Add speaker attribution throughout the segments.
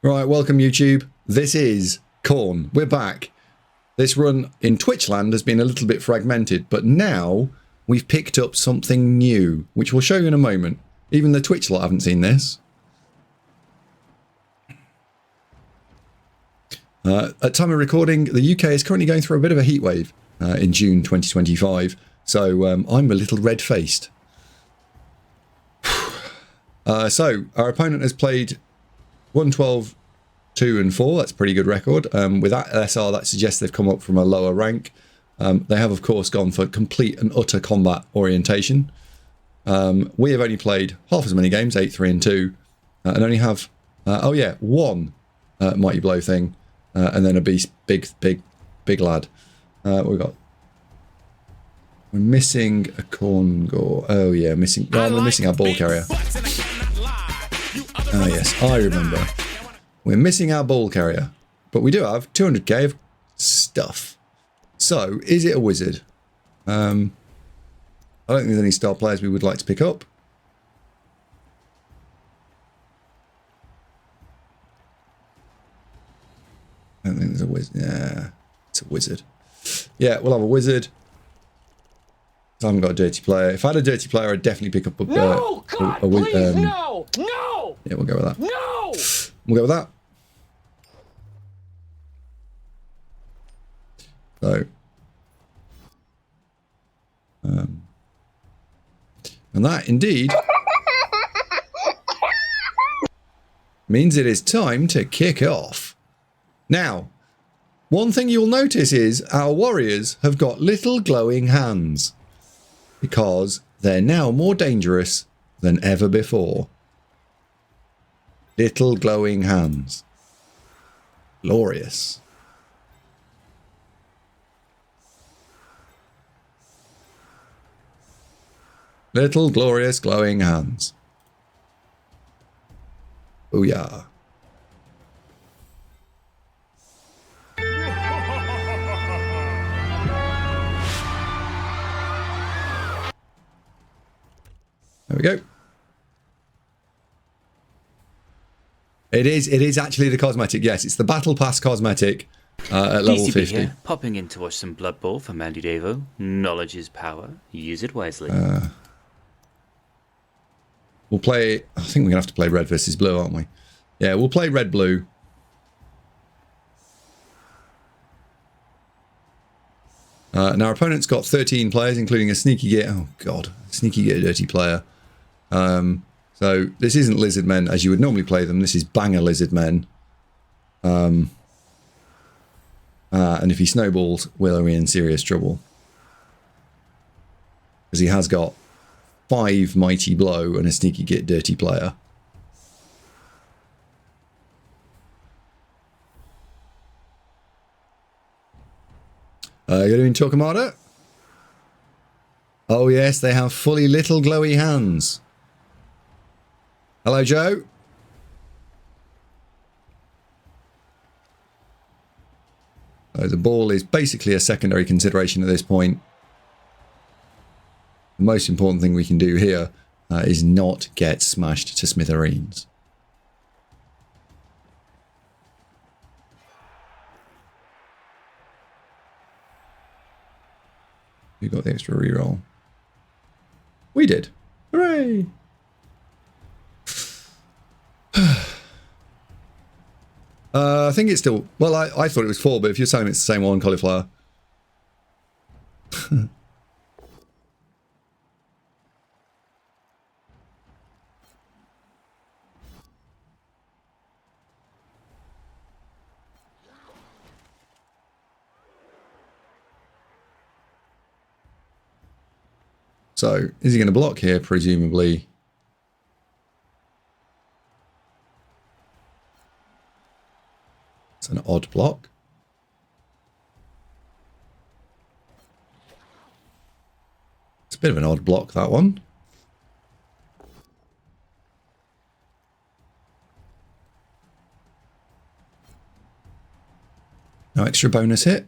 Speaker 1: Right, welcome YouTube. This is Khorne. We're back. This run in Twitchland has been a little bit fragmented, but now we've picked up something new, which we'll show you in a moment. Even the Twitch lot haven't seen this. At time of recording, the UK is currently going through a bit of a heat wave in June 2025, so I'm a little red-faced. So, our opponent has played 112, 2 and 4. That's a pretty good record. With that LSR, that suggests they've come up from a lower rank. They have, of course, gone for complete and utter combat orientation. We have only played half as many games, 8, 3 and 2, and only have, one Mighty Blow thing, and then a beast, big lad. We're missing a Khorne gore. Oh yeah, we're missing our ball carrier. Ah yes, I remember. We're missing our ball carrier, but we do have 200k of stuff. So, is it a wizard? I don't think there's any star players we would like to pick up. I don't think there's a wizard. Yeah, it's a wizard. Yeah, we'll have a wizard. I haven't got a dirty player. If I had a dirty player, I'd definitely pick up a
Speaker 2: no, God, please, no!
Speaker 1: Yeah, we'll go with that.
Speaker 2: No!
Speaker 1: We'll go with that. So, and that indeed means it is time to kick off. Now, one thing you'll notice is our warriors have got little glowing hands because they're now more dangerous than ever before. Little glowing hands. Glorious. Little glorious glowing hands. Booyah. There we go. It is actually the cosmetic. Yes, it's the Battle Pass cosmetic at level 50.
Speaker 3: Here, popping in to watch some Blood Bowl for Mandy Devo. Knowledge is power. Use it wisely.
Speaker 1: We'll play... I think we're going to have to play red versus blue, aren't we? Yeah, we'll play red-blue. Now, our opponent's got 13 players, including a sneaky git... Oh, God. Sneaky git, a dirty player. So, this isn't lizard men as you would normally play them. This is banger lizard men. And if he snowballs, we're in serious trouble. Because he has got 5 Mighty Blow and a sneaky git dirty player. You're doing Torquemada? Oh yes, they have fully little glowy hands. Hello, Joe. So the ball is basically a secondary consideration at this point. The most important thing we can do here is not get smashed to smithereens. Who got the extra reroll? We did. Hooray! I think it's still... Well, I thought it was 4, but if you're saying it's the same one, cauliflower. So, is he going to block here? Presumably. It's an odd block. It's a bit of an odd block, that one. No extra bonus hit.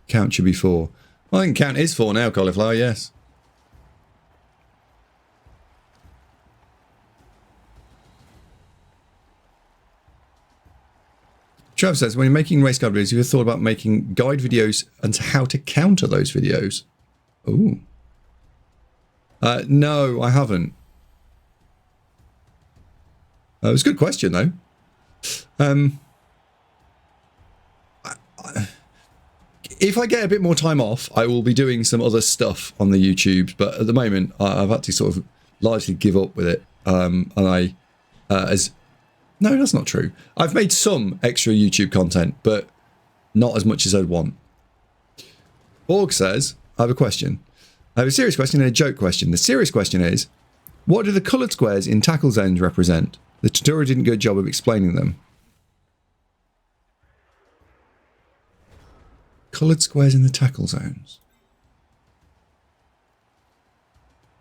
Speaker 1: Count should be 4. Well, I think count is 4 now, Cauliflower, yes. Trev says, when you're making race guide videos, you have thought about making guide videos and how to counter those videos? Ooh. No, I haven't. It was a good question, though. If I get a bit more time off, I will be doing some other stuff on the YouTube. But at the moment, I've had to sort of largely give up with it. And no, that's not true. I've made some extra YouTube content, but not as much as I'd want. Borg says, I have a question. I have a serious question and a joke question. The serious question is, what do the coloured squares in tackle zones represent? The tutorial didn't do a good job of explaining them. Coloured squares in the tackle zones.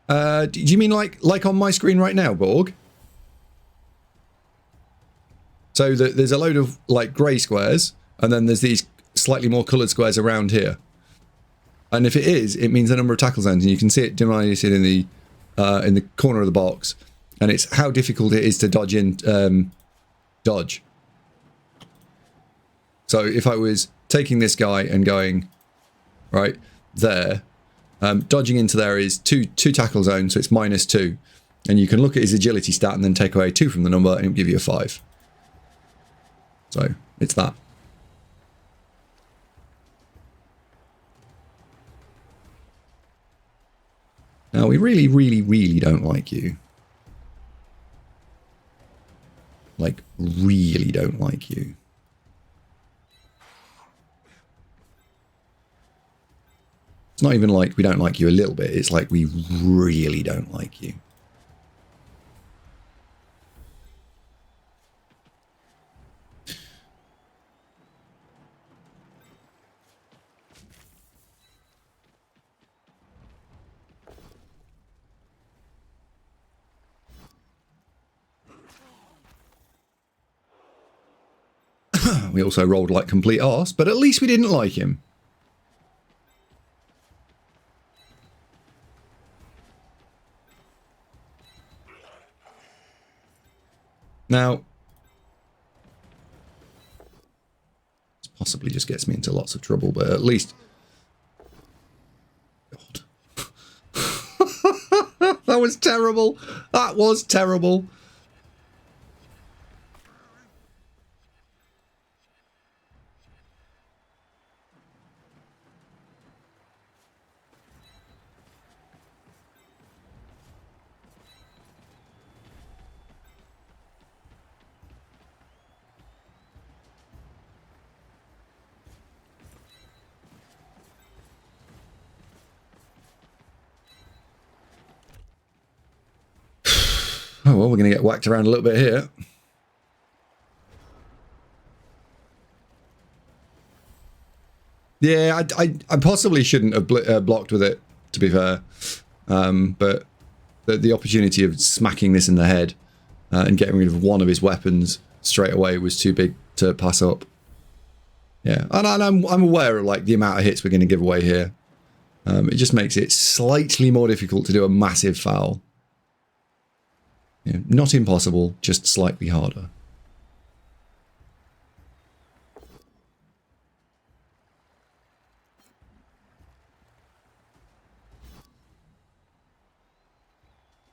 Speaker 1: Do you mean like on my screen right now, Borg? So there's a load of like grey squares, and then there's these slightly more coloured squares around here. And if it is, it means the number of tackle zones, and you can see it denoted in the corner of the box, and it's how difficult it is to dodge in dodge. So if I was taking this guy and going right there, dodging into there is two tackle zones, so it's -2, and you can look at his agility stat and then take away 2 from the number, and it'll give you a 5. So it's that. Now we really, really, really don't like you. Like, really don't like you. It's not even like we don't like you a little bit. It's like we really don't like you. We also rolled like complete arse, but at least we didn't like him. Now, this possibly just gets me into lots of trouble, but at least... God. That was terrible. That was terrible. Oh, well, we're going to get whacked around a little bit here. Yeah, I possibly shouldn't have blocked with it, to be fair. But the opportunity of smacking this in the head and getting rid of one of his weapons straight away was too big to pass up. Yeah, and I'm aware of like the amount of hits we're going to give away here. It just makes it slightly more difficult to do a massive foul. Yeah, not impossible, just slightly harder.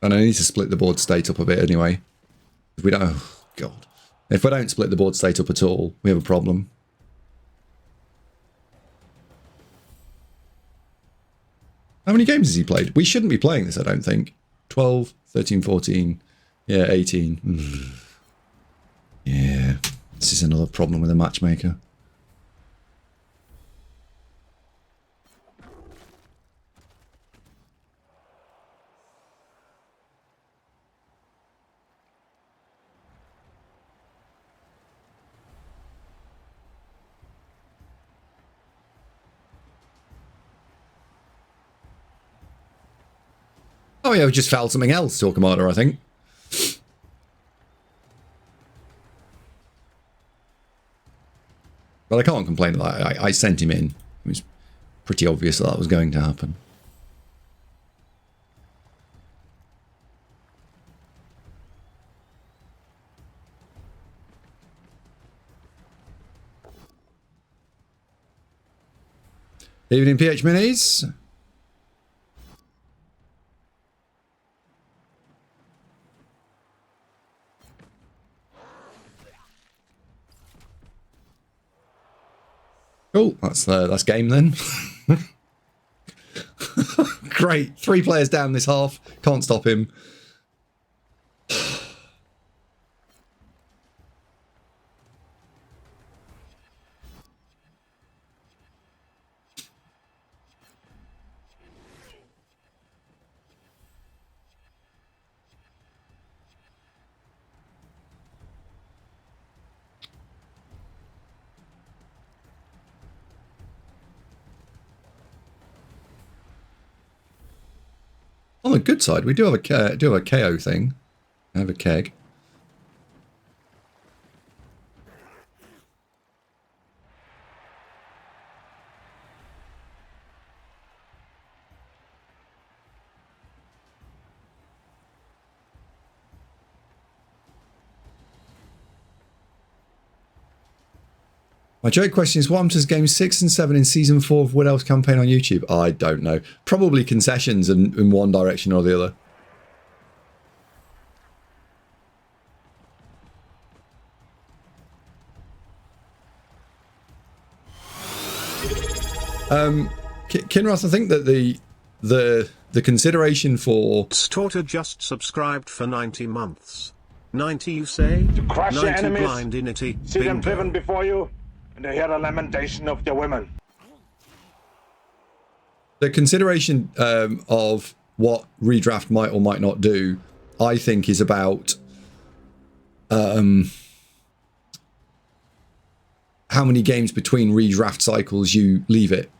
Speaker 1: And I need to split the board state up a bit anyway. If we don't, oh God. If I don't split the board state up at all, we have a problem. How many games has he played? We shouldn't be playing this, I don't think. 12, 13, 14... Yeah, 18. Yeah, this is another problem with a matchmaker. Oh yeah, we just fouled something else, Torquemada, I think. But I can't complain that I sent him in. It was pretty obvious that was going to happen. Evening, PH Minis. Cool, that's game then. Great, 3 players down this half. Can't stop him. On the good side, we do have a KO thing. I have a keg. My joke question is, what happens to games 6 and 7 in Season 4 of Wood Elf's campaign on YouTube? I don't know. Probably concessions in one direction or the other. Kinroth, I think that the consideration for...
Speaker 4: Storter just subscribed for 90 months. 90 you say?
Speaker 2: To crush your
Speaker 4: 90
Speaker 2: enemies,
Speaker 4: blindinity.
Speaker 2: see them
Speaker 4: Bingo.
Speaker 2: driven before you, and to hear the lamentation of their women.
Speaker 1: The consideration of what redraft might or might not do, I think, is about how many games between redraft cycles you leave it.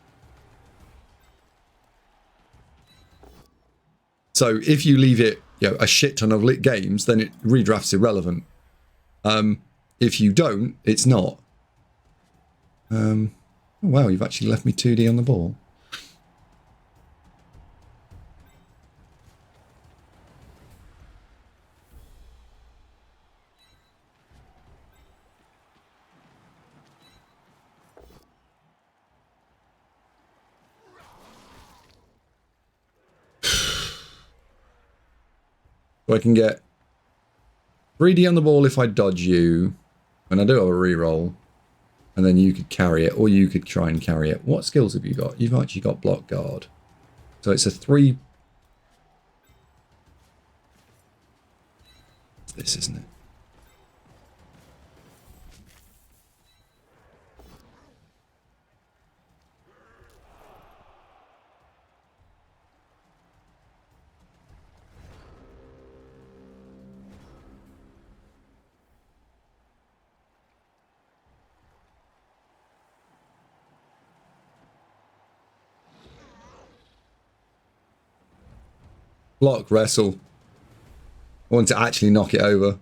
Speaker 1: So if you leave it, a shit ton of lit games, then redraft's irrelevant. If you don't, it's not. Oh, wow, you've actually left me 2D on the ball. So I can get 3D on the ball if I dodge you, and I do have a reroll, and then you could carry it, or you could try and carry it. What skills have you got? You've actually got block guard. So it's a 3... It's this, isn't it? Block, wrestle. I want to actually knock it over.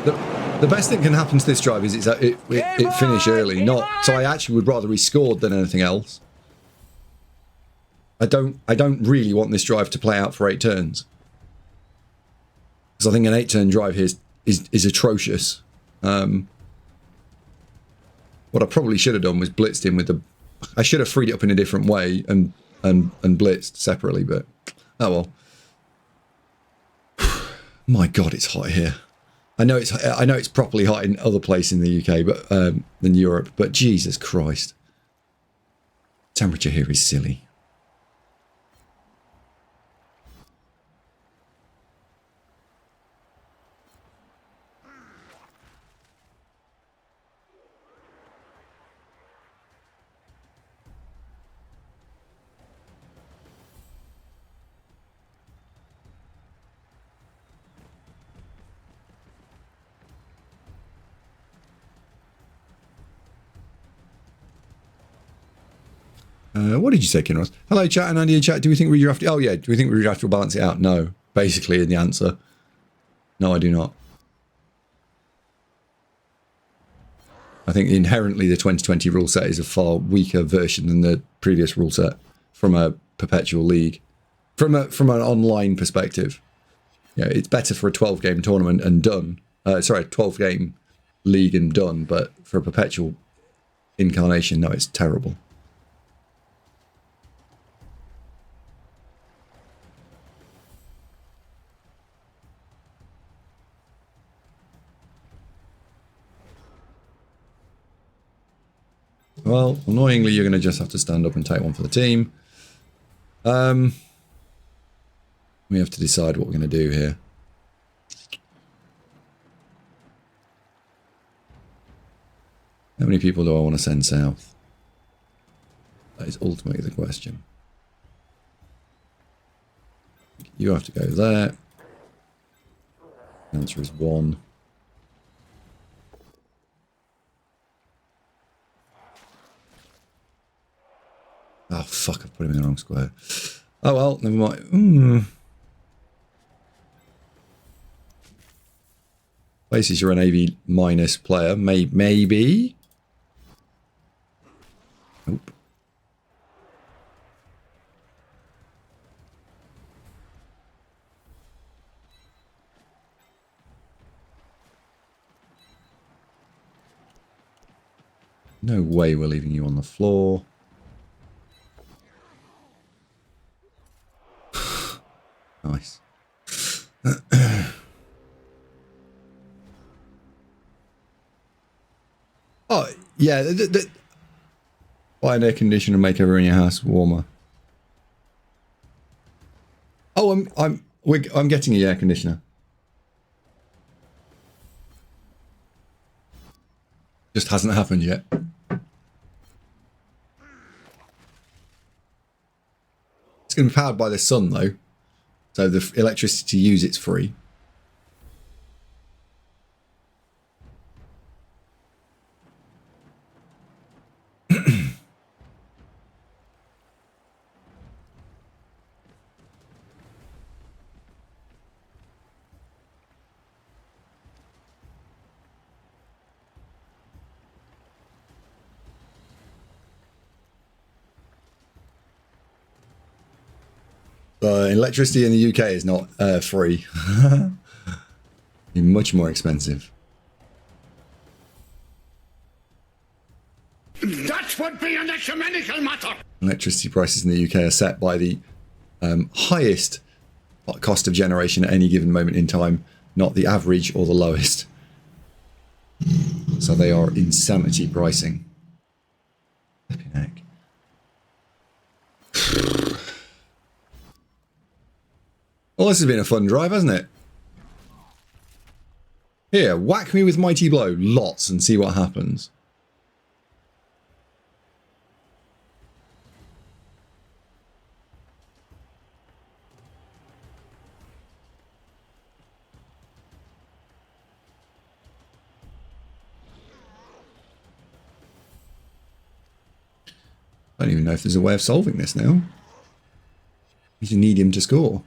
Speaker 1: The best thing can happen to this drive is it finish early. Not so. I actually would rather he scored than anything else. I don't really want this drive to play out for 8 turns. Because I think an 8-turn drive here is atrocious. What I probably should have done was blitzed him with the... I should have freed it up in a different way and blitzed separately, but... Oh well. My God, it's hot here. I know it's properly hot in other places in the UK but than Europe, but Jesus Christ. Temperature here is silly. What did you say, Kinross? Hello, chat and Andy in chat. Do we think redraft? Oh yeah, do we think redraft will balance it out? No, basically, in the answer. No, I do not. I think inherently the 2020 rule set is a far weaker version than the previous rule set from a perpetual league. From an online perspective, yeah, it's better for a 12-game tournament and done. Sorry, 12-game league and done. But for a perpetual incarnation, no, it's terrible. Well, annoyingly, you're going to just have to stand up and take one for the team. We have to decide what we're going to do here. How many people do I want to send south? That is ultimately the question. You have to go there. The answer is 1. Oh, fuck, I've put him in the wrong square. Oh, well, never mind. Places you're an AV minus player. Maybe? Nope. No way we're leaving you on the floor. Nice. Oh, yeah. Buy an air conditioner and make everyone in your house warmer. Oh, I'm getting an air conditioner. Just hasn't happened yet. It's going to be powered by the sun, though. So the electricity to use it's free. Electricity in the UK is not free. It's much more expensive.
Speaker 5: That would be an ecumenical matter.
Speaker 1: Electricity prices in the UK are set by the highest cost of generation at any given moment in time, not the average or the lowest. So they are insanity pricing. Flipping heck. Well, this has been a fun drive, hasn't it? Here, whack me with Mighty Blow, lots, and see what happens. I don't even know if there's a way of solving this now. You need him to score.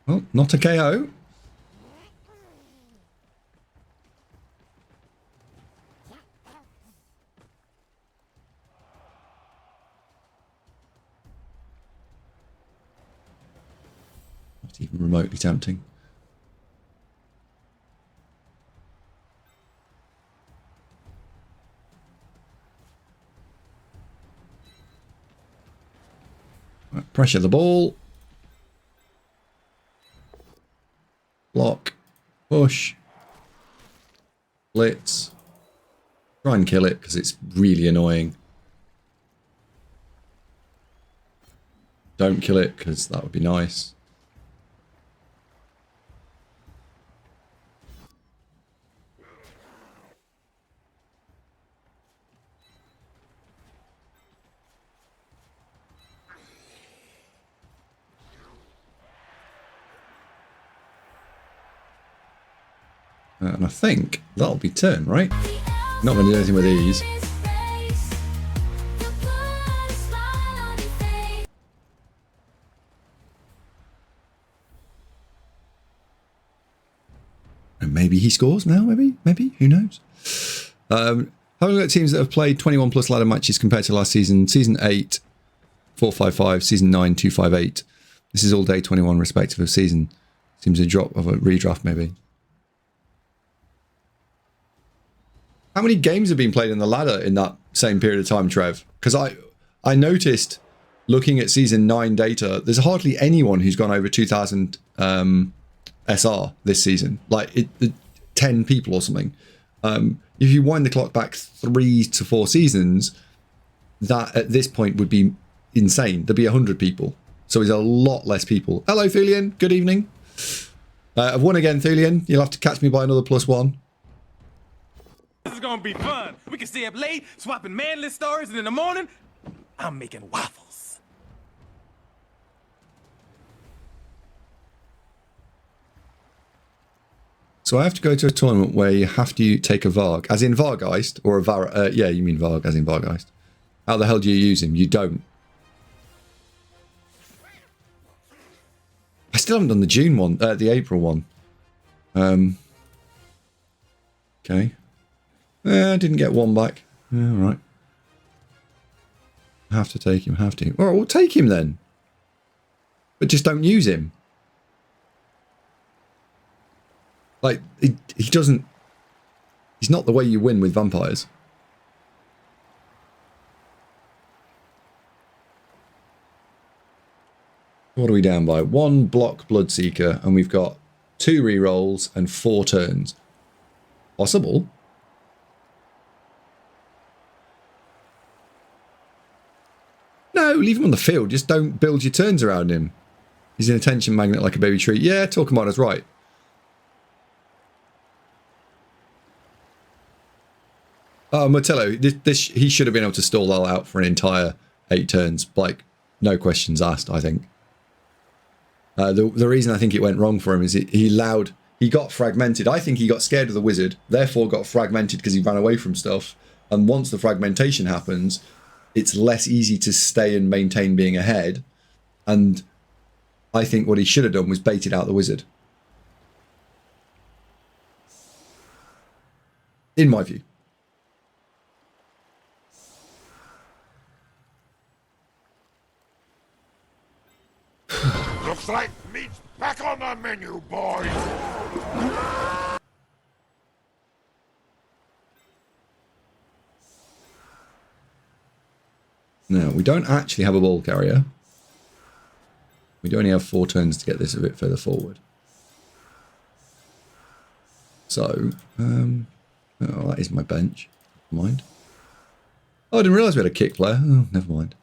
Speaker 1: Well, not a KO. Not even remotely tempting. Right, pressure the ball. Block, push, blitz, try and kill it because it's really annoying. Don't kill it because that would be nice. And I think that'll be turn, right? Not going to do anything with these. And maybe he scores now, maybe, who knows? Having a look at teams that have played 21 plus ladder matches compared to last season. Season 8, 455, season 9, 258. This is all day 21 respective of season. Seems a drop of a redraft maybe. How many games have been played in the ladder in that same period of time, Trev? Because I noticed looking at season 9 data, there's hardly anyone who's gone over 2,000 SR this season. Like 10 people or something. If you wind the clock back 3 to 4 seasons, that at this point would be insane. There'd be 100 people. So it's a lot less people. Hello, Thulian. Good evening. I've won again, Thulian. You'll have to catch me by another +1.
Speaker 6: This is gonna be fun. We can stay up late, swapping manly stories, and in the morning, I'm making waffles.
Speaker 1: So I have to go to a tournament where you have to take a Varg, as in Vargeist, or a Var... yeah, you mean Varg, as in Vargeist. How the hell do you use him? You don't. I still haven't done the June one, the April one. Okay. I didn't get one back. Yeah, all right. Have to take him, have to. All right, we'll take him then. But just don't use him. Like, he doesn't... He's not the way you win with vampires. What are we down by? 1 block Bloodseeker, and we've got 2 rerolls and 4 turns. Possible. No, leave him on the field. Just don't build your turns around him. He's an attention magnet like a baby tree. Yeah, Torquemada's right. Oh, Martello, he should have been able to stall that out for an entire 8 turns. Like, no questions asked, I think. The reason I think it went wrong for him is he got fragmented. I think he got scared of the wizard, therefore got fragmented because he ran away from stuff. And once the fragmentation happens, it's less easy to stay and maintain being ahead. And I think what he should have done was baited out the wizard. In my view.
Speaker 5: Looks like meat's back on the menu, boys!
Speaker 1: Now, we don't actually have a ball carrier. We do only have 4 turns to get this a bit further forward. So, oh, that is my bench. Never mind. Oh, I didn't realise we had a kick player. Oh, never mind.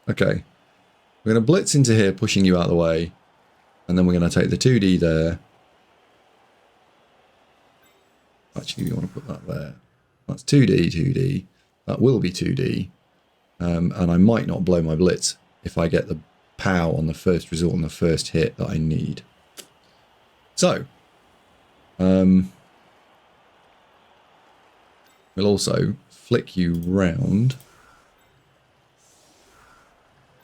Speaker 1: Okay. We're going to blitz into here, pushing you out of the way. And then we're going to take the 2D there. Actually, you want to put that there. That's 2D, 2D. That will be 2D. And I might not blow my blitz if I get the POW on the first result, on the first hit that I need. So, we'll also flick you round.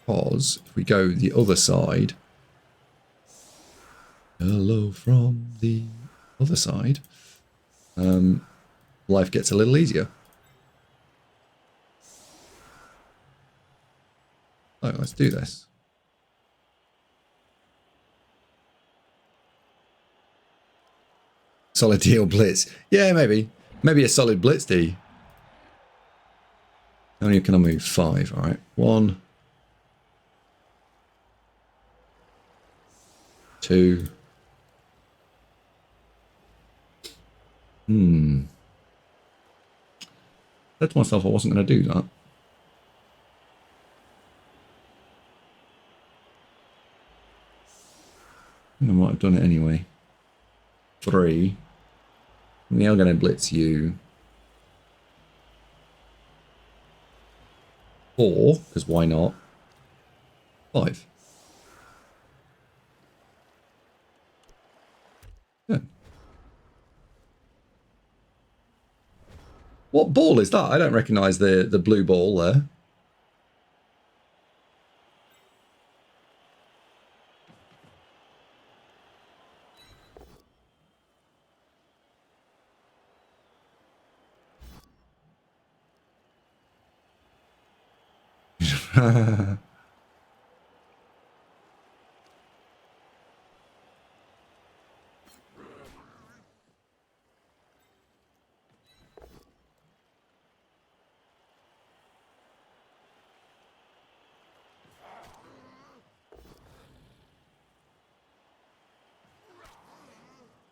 Speaker 1: Because if we go the other side, hello from the other side, life gets a little easier. So let's do this. Solid deal blitz. Yeah, maybe. Maybe a solid blitz D. How many can I move? 5. All right. 1. 2. Said to myself I wasn't going to do that. I might have done it anyway. 3. We are going to blitz you. 4, because why not? 5. What ball is that? I don't recognise the blue ball there.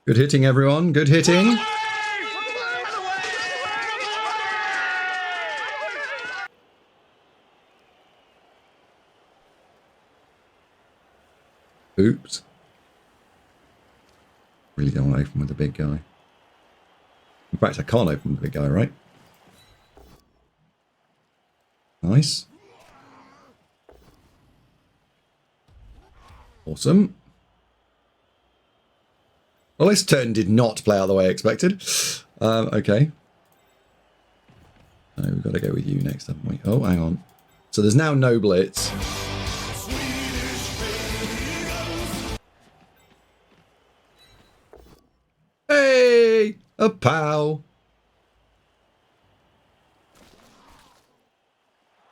Speaker 1: Good hitting, everyone. Good hitting. Oops. Really don't want to open with the big guy. In fact, I can't open with the big guy, right? Nice. Awesome. Well, this turn did not play out the way I expected. Okay. No, we've got to go with you next, haven't we? Oh, hang on. So there's now no blitz. Hey! A pow!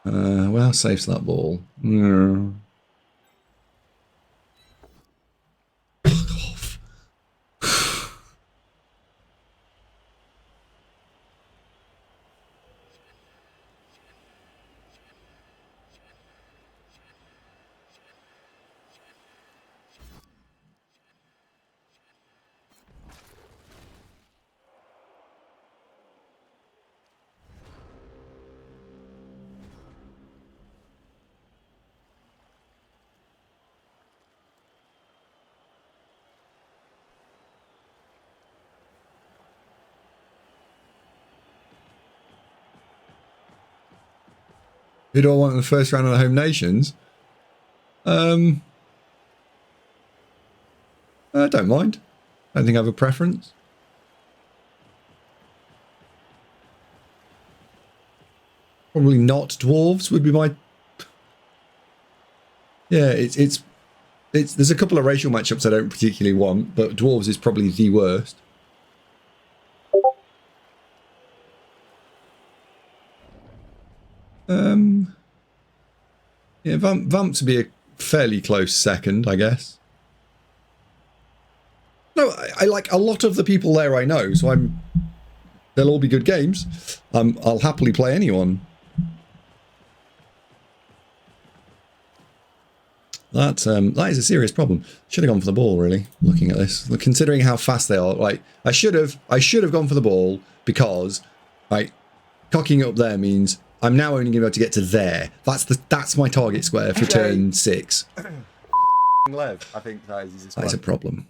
Speaker 1: Well, saves that ball. Fuck off. Who do I want in the first round of the Home Nations? I don't mind. I don't think I have a preference. Probably not dwarves would be my... Yeah, it's there's a couple of racial matchups I don't particularly want, but dwarves is probably the worst. Yeah, Vamp to be a fairly close second, I guess. No, I like a lot of the people there I know, so they'll all be good games. I'll happily play anyone. That is a serious problem. Should have gone for the ball, really, looking at this. Considering how fast they are, like I should have gone for the ball because cocking up there means I'm now only going to be able to get to there. That's my target square for turn 6.
Speaker 7: Lev, I think that is
Speaker 1: That is a problem.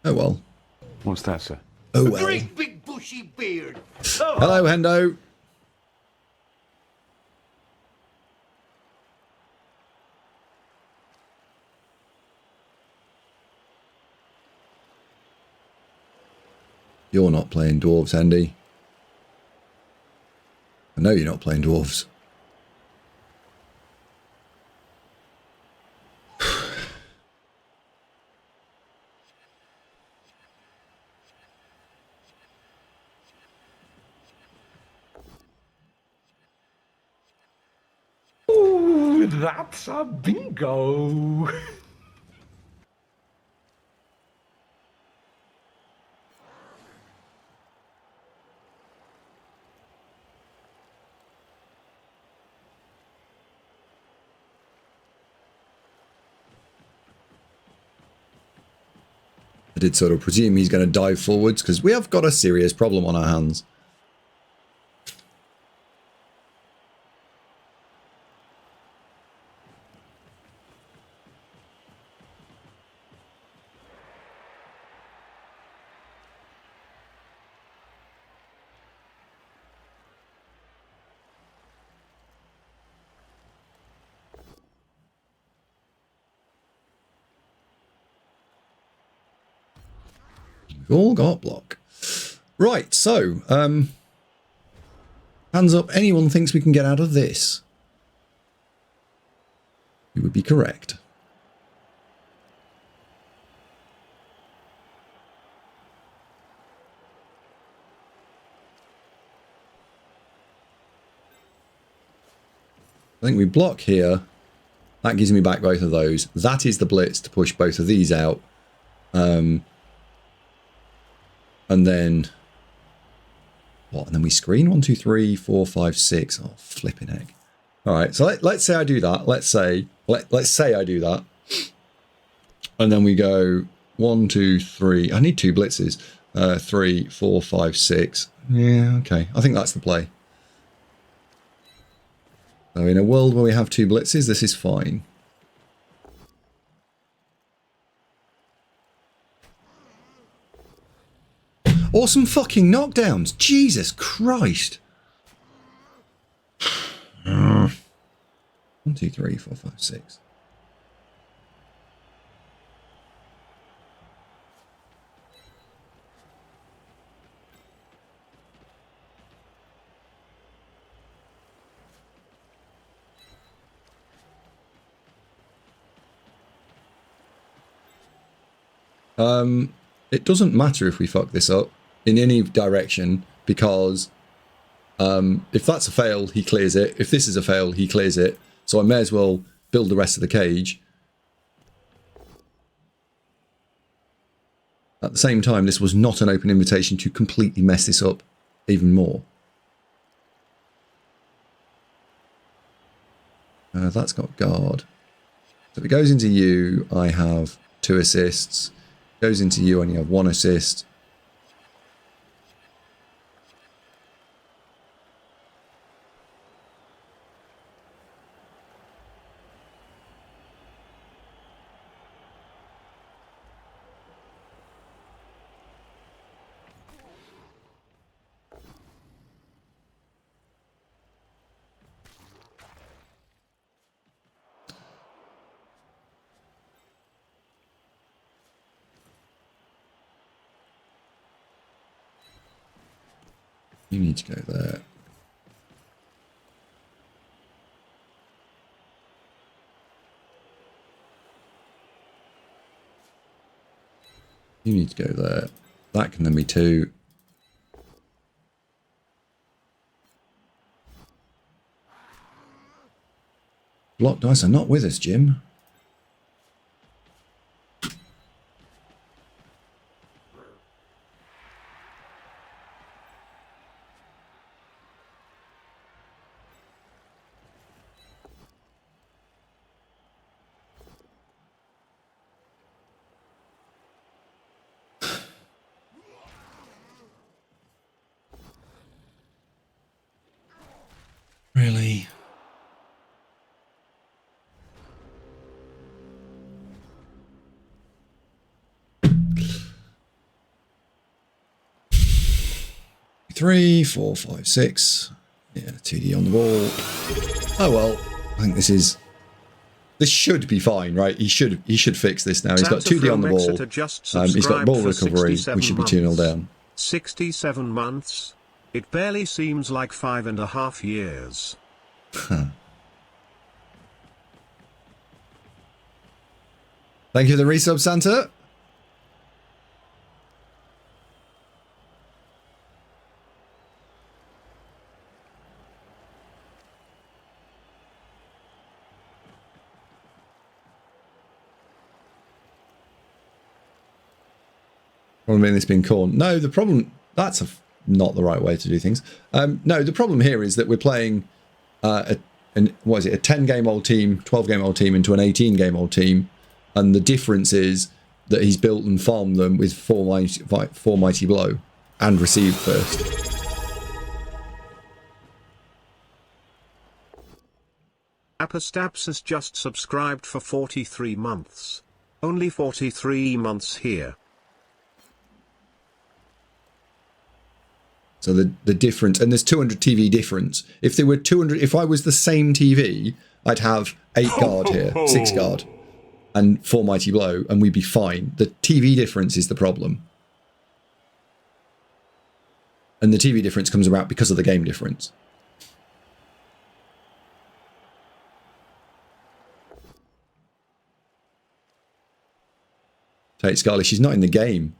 Speaker 1: Oh well.
Speaker 8: What's that, sir?
Speaker 1: Oh well.
Speaker 5: Great big bushy beard.
Speaker 1: Hello, Hendo. You're not playing dwarves, Andy. I know you're not playing dwarves.
Speaker 9: Ooh, that's a bingo.
Speaker 1: I did sort of presume he's going to dive forwards because we have got a serious problem on our hands. We've all got block. Right, so, hands up, anyone thinks we can get out of this? You would be correct. I think we block here. That gives me back both of those. That is the blitz to push both of these out. And then... what? And then we screen 1, 2, 3, 4, 5, 6. Oh, flipping heck. Alright, so let's say I do that. Let's say I do that. And then we go 1, 2, 3. I need 2 blitzes. 3, 4, 5, 6. Yeah, okay. I think that's the play. So in a world where we have 2 blitzes, this is fine. Awesome fucking knockdowns. Jesus Christ. 1, 2, 3, 4, 5, 6. It doesn't matter if we fuck this up in any direction, because if that's a fail, he clears it. If this is a fail, he clears it. So I may as well build the rest of the cage. At the same time, this was not an open invitation to completely mess this up even more. That's got guard. So if it goes into you, I have 2 assists. Goes into you, and you have 1 assist. You need to go there. You need to go there. That can then be 2. Block dice are not with us, Jim. Really? Three, 4, 5, 6. Yeah, 2D on the ball. Oh well, I think this should be fine, right? He should fix this now. He's got 2D on the ball. He's got ball recovery. We should be 2-0 down.
Speaker 4: 67 months. It barely seems like 5.5 years.
Speaker 1: Thank you for the resub, Santa. Problem in this being Khorne. No, the problem, that's not the right way to do things. No, the problem here is that we're playing a 10-game-old team, 12-game-old team into an 18-game-old team, and the difference is that he's built and farmed them with 4 mighty blow and received first.
Speaker 4: Apostaps has just subscribed for 43 months. Only 43 months here.
Speaker 1: So the difference, and there's 200 TV difference. If there were 200, if I was the same TV, I'd have 8 guard here, 6 guard, and 4 mighty blow, and we'd be fine. The TV difference is the problem. And the TV difference comes about because of the game difference. Tate Scarlett, she's not in the game.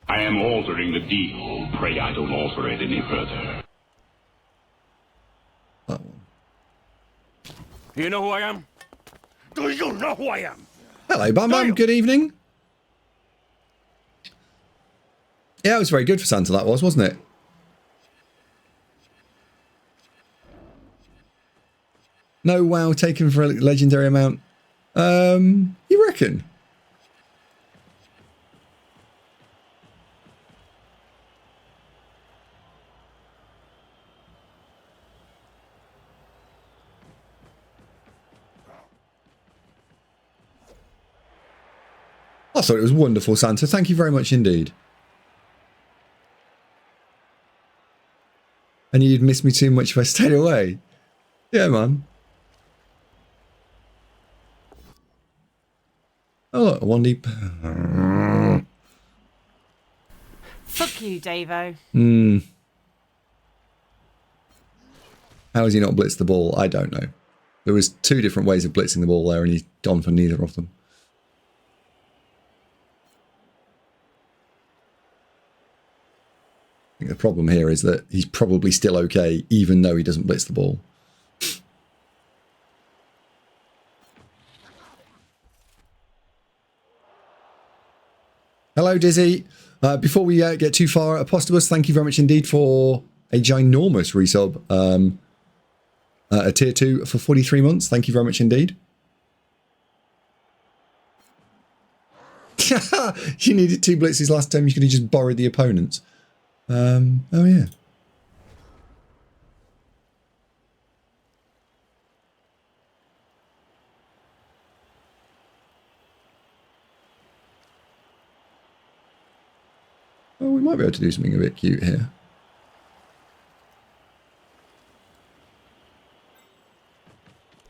Speaker 8: I am altering the deal. Pray I don't alter it any further.
Speaker 1: That one.
Speaker 6: You know who I am? Do you know who I am?
Speaker 1: Hello, Bam Bam. Good evening. Yeah, it was very good for Santa, that was, wasn't it? No wow taken for a legendary amount. You reckon? I thought it was wonderful, Santa. Thank you very much indeed. And you'd miss me too much if I stayed away. Yeah, man. Oh, look, one deep.
Speaker 10: Fuck you, Davo.
Speaker 1: How has he not blitzed the ball? I don't know. There was 2 different ways of blitzing the ball there, and he's gone for neither of them. I think the problem here is that he's probably still okay, even though he doesn't blitz the ball. Hello, Dizzy. Before we get too far, Apostobus, thank you very much indeed for a ginormous resub. A tier 2 for 43 months. Thank you very much indeed. You needed 2 blitzes last time. You could have just borrowed the opponents. Oh yeah. Oh, we might be able to do something a bit cute here.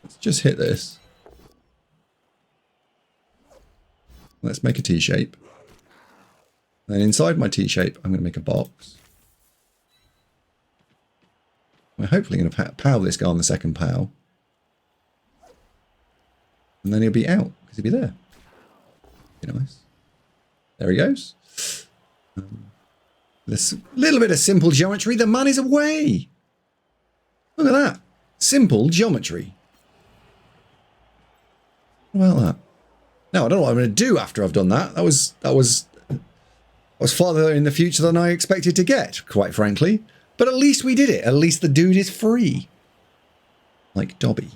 Speaker 1: Let's just hit this. Let's make a T-shape. Then inside my T-shape, I'm going to make a box. We're hopefully going to pow this guy on the second pow. And then he'll be out, because he'll be there. Be nice. There he goes. This little bit of simple geometry. The man is away. Look at that. Simple geometry. What about that? No, I don't know what I'm going to do after I've done that. That was farther in the future than I expected to get, quite frankly. But at least we did it. At least the dude is free. Like Dobby.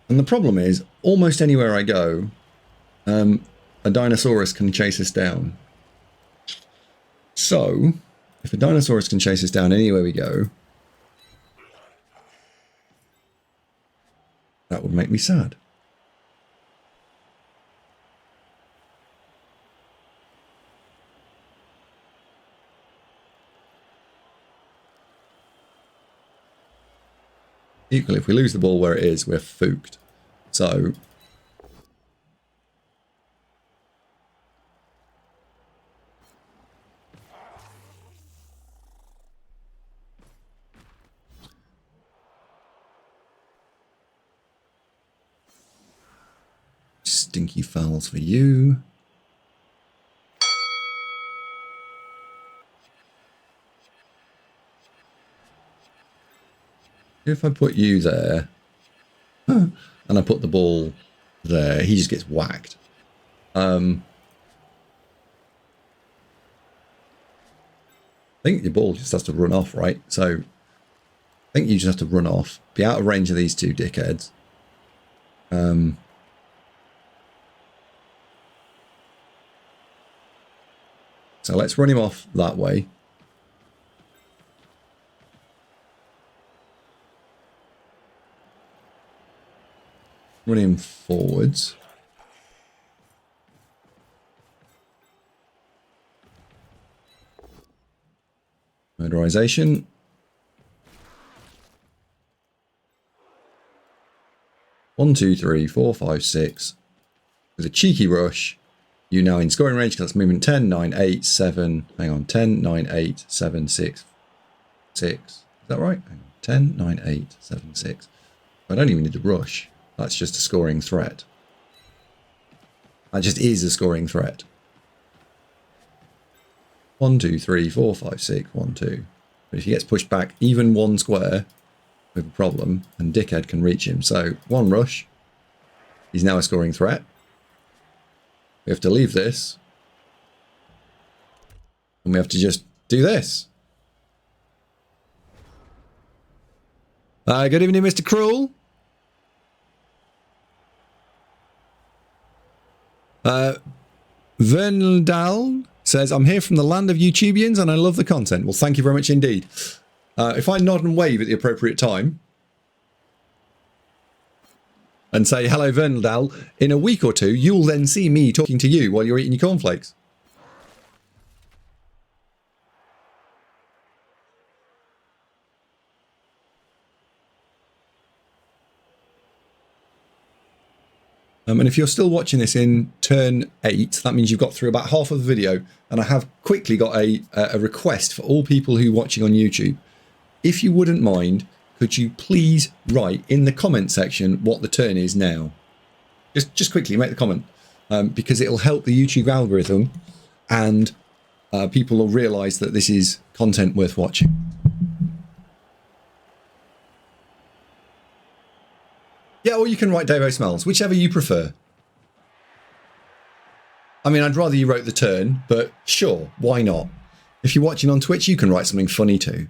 Speaker 1: And the problem is, almost anywhere I go, a Dinosaurus can chase us down. So, if a Dinosaurus can chase us down anywhere we go, that would make me sad. Equally, if we lose the ball where it is, we're fooked. So, stinky fouls for you. If I put you there, and I put the ball there, he just gets whacked. I think your ball just has to run off, right? So I think you just have to run off, be out of range of these 2 dickheads. So let's run him off that way. Run him forwards. Motorization. One, two, three, four, five, six. With a cheeky rush. You now in scoring range because that's movement 10, 9, 8, 7. Hang on. 10, 9, 8, 7, 6, 6. Is that right? Hang on. 10, 9, 8, 7, 6. I don't even need the rush. That's just a scoring threat. That just is a scoring threat. 1, 2, 3, 4, 5, 6, 1, 2. But if he gets pushed back even one square with a problem, and Dickhead can reach him. So one rush. He's now a scoring threat. We have to leave this. And we have to just do this. Good evening, Mr. Cruel. Vernaldal says, I'm here from the land of YouTubians and I love the content. Well, thank you very much indeed. If I nod and wave at the appropriate time and say, hello, Vernaldal, in a week or two, you'll then see me talking to you while you're eating your cornflakes. And if you're still watching this in turn 8, that means you've got through about half of the video. And I have quickly got a request for all people who are watching on YouTube. If you wouldn't mind, could you please write in the comment section what the turn is now? Just quickly make the comment, because it'll help the YouTube algorithm and people will realise that this is content worth watching. Yeah, or you can write Davo Smells, whichever you prefer. I mean, I'd rather you wrote the turn, but sure, why not? If you're watching on Twitch, you can write something funny too.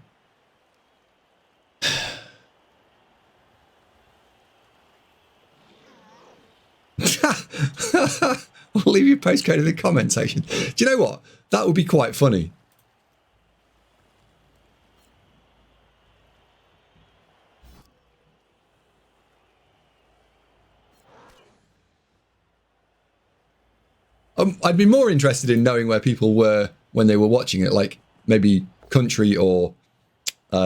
Speaker 1: I'll leave your postcode in the comment section. Do you know what? That would be quite funny. I'd be more interested in knowing where people were when they were watching it, like maybe country or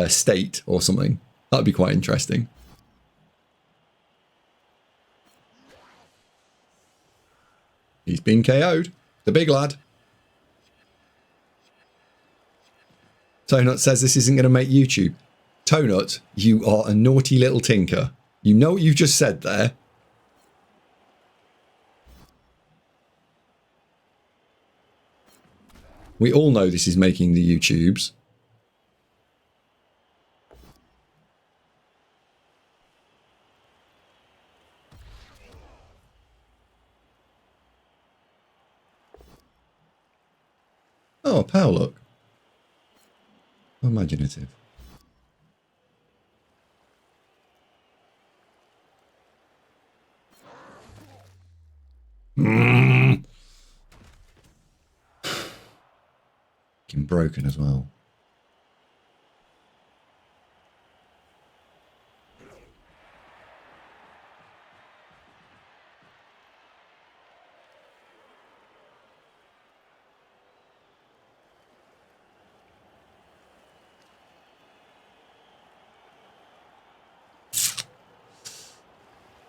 Speaker 1: state or something. That'd be quite interesting. He's been KO'd. The big lad. Tonut says this isn't going to make YouTube. Tonut, you are a naughty little tinker. You know what you've just said there. We all know this is making the YouTubes. Oh, power look. Imaginative. Broken as well.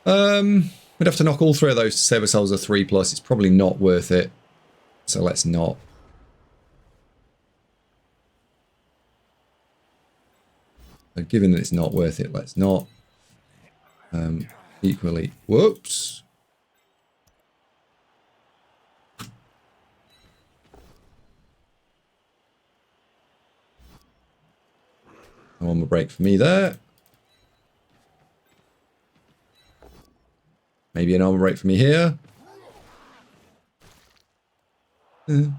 Speaker 1: We'd have to knock all three of those to save ourselves a 3+. It's probably not worth it. So let's not. So given that it's not worth it, let's not. Equally. Whoops. No armor break for me there. Maybe an armor break for me here. Maybe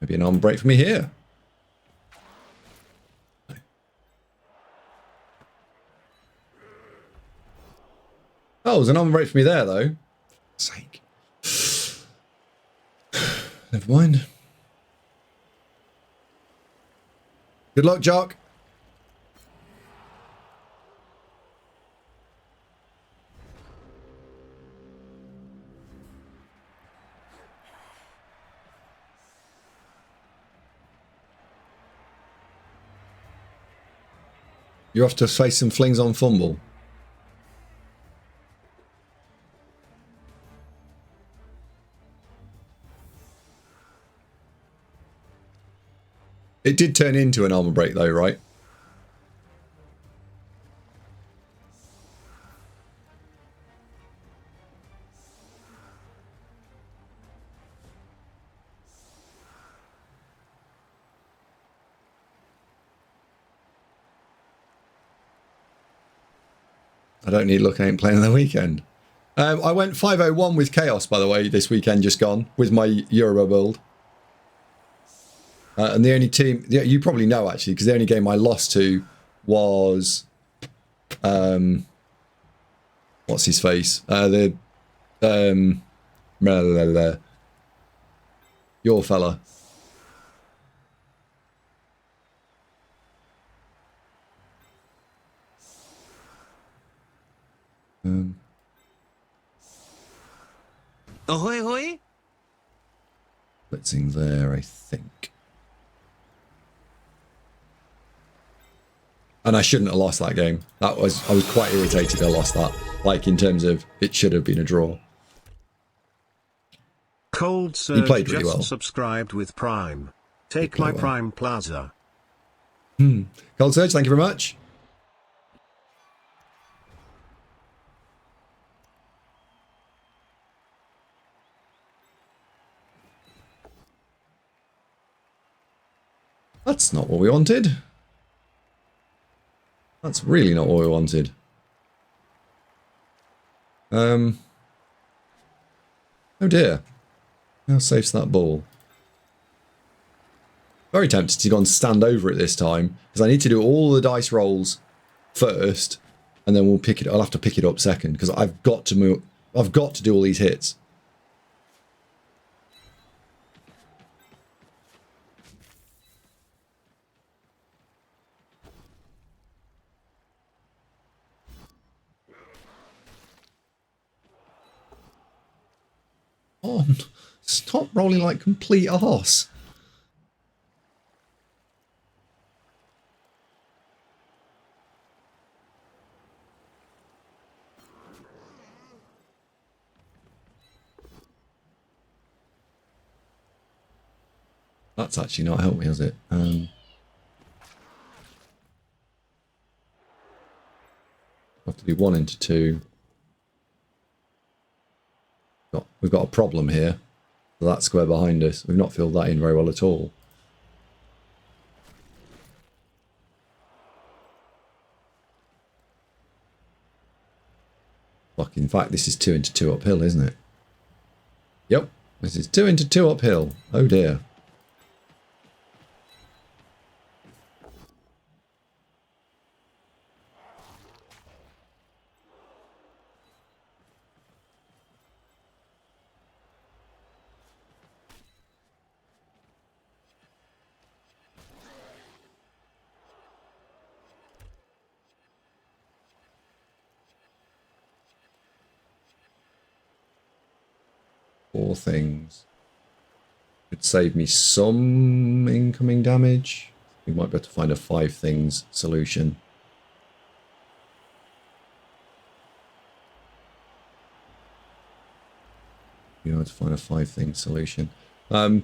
Speaker 1: an armor break for me here. Oh, there's an armor break for me there, though. Sake. Never mind. Good luck, Jock. You're off to face some flings on fumble. It did turn into an armor break though, right? I don't need looking at playing on the weekend. I went 501 with Chaos, by the way, this weekend just gone, with my Euro build. And the only team, yeah, you probably know actually, because the only game I lost to was, what's his face? Blah, blah, blah. Your fella.
Speaker 11: Ahoy, ahoy!
Speaker 1: Blitzing there, I think. And I shouldn't have lost that game. I was quite irritated I lost that. Like in terms of it should have been a draw.
Speaker 4: Cold Surge
Speaker 1: He played really
Speaker 4: just
Speaker 1: well.
Speaker 4: subscribed with Prime. Take my
Speaker 1: well.
Speaker 4: Prime Plaza.
Speaker 1: Cold Surge, thank you very much. That's not what we wanted. That's really not what we wanted. Oh dear. How safe's that ball? Very tempted to go and stand over it this time, because I need to do all the dice rolls first, and then we'll pick it. I'll have to pick it up second, because I've got to move. I've got to do all these hits. Oh, stop rolling like complete arse. That's actually not helped me, has it? Have to do 1 into 2. We've got a problem here. That square behind us. We've not filled that in very well at all. Fuck, in fact, this is 2 into 2 uphill, isn't it? Yep, this is 2 into 2 uphill. Oh dear. Four things. Could save me some incoming damage. We might be able to find a 5 things solution. You know, to find a 5 things solution. Okay.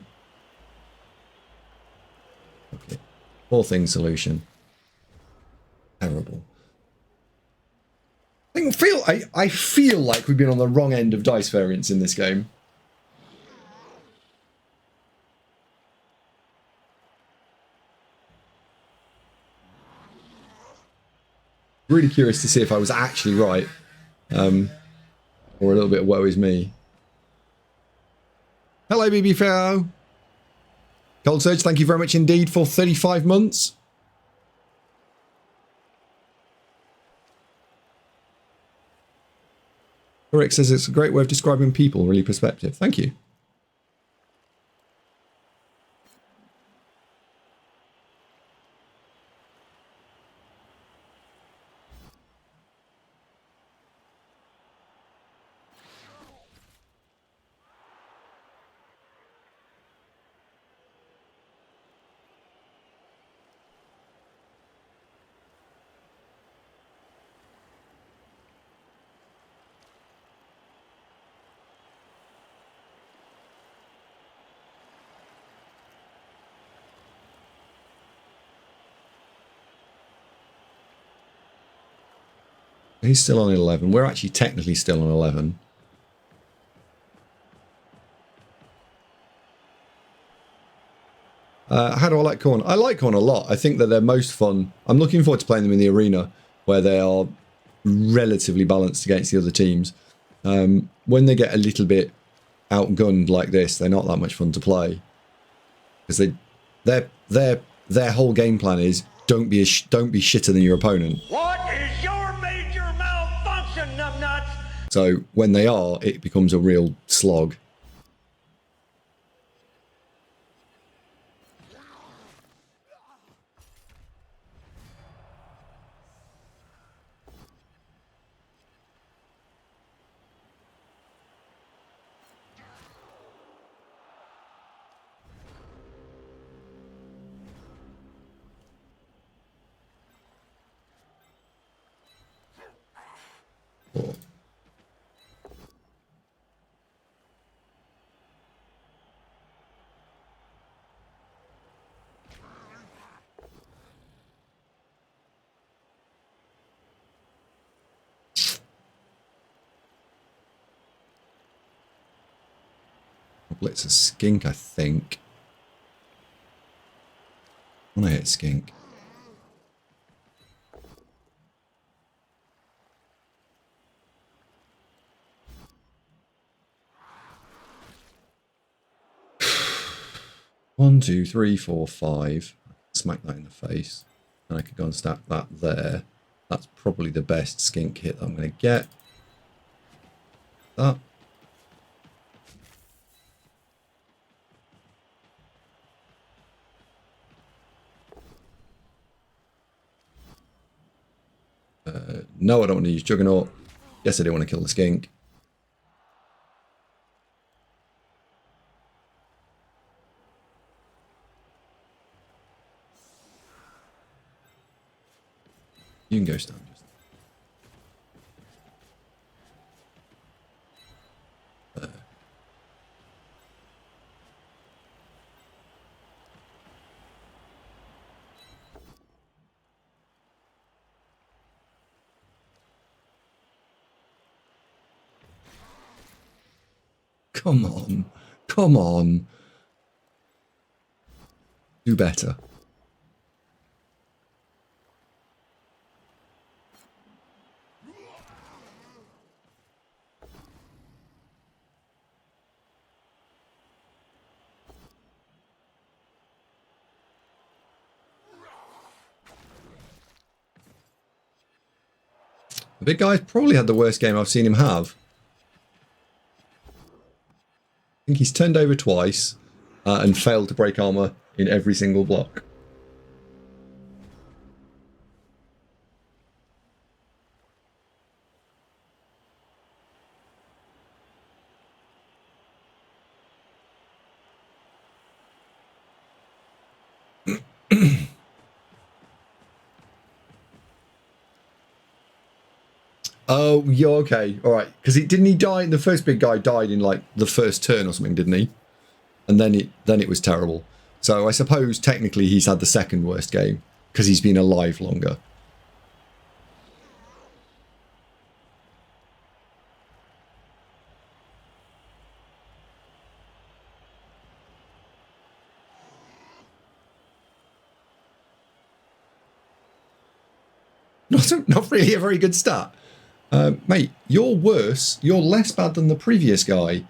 Speaker 1: 4 things solution. Terrible. I feel like we've been on the wrong end of dice variance in this game. Really curious to see if I was actually right, or a little bit of woe is me. Hello, BB Pharaoh. Cold Surge, thank you very much indeed for 35 months. Rick says it's a great way of describing people, really perspective. Thank you. He's still on 11. We're actually technically still on 11. How do I like Khorne? I like Khorne a lot. I think that they're most fun. I'm looking forward to playing them in the arena where they are relatively balanced against the other teams. When they get a little bit outgunned like this, they're not that much fun to play because their whole game plan is don't be shitter than your opponent.
Speaker 5: What is your major malfunction, numbnuts?
Speaker 1: So when they are, it becomes a real slog. Oh. Blitz a skink, I think. I want to hit skink. One, two, three, four, five. Smack that in the face. And I could go and stack that there. That's probably the best skink hit that I'm going to get. That. No, I don't want to use Juggernaut. Yes, I do want to kill the skink. You can go stand. Come on. Come on. Do better. The big guy's probably had the worst game I've seen him have. I think he's turned over twice and failed to break armor in every single block. Oh, yeah, okay, all right. Because didn't he die? The first big guy died in like the first turn or something, didn't he? And then it was terrible. So I suppose technically he's had the second worst game because he's been alive longer. Not really a very good stat. Mate, you're worse, you're less bad than the previous guy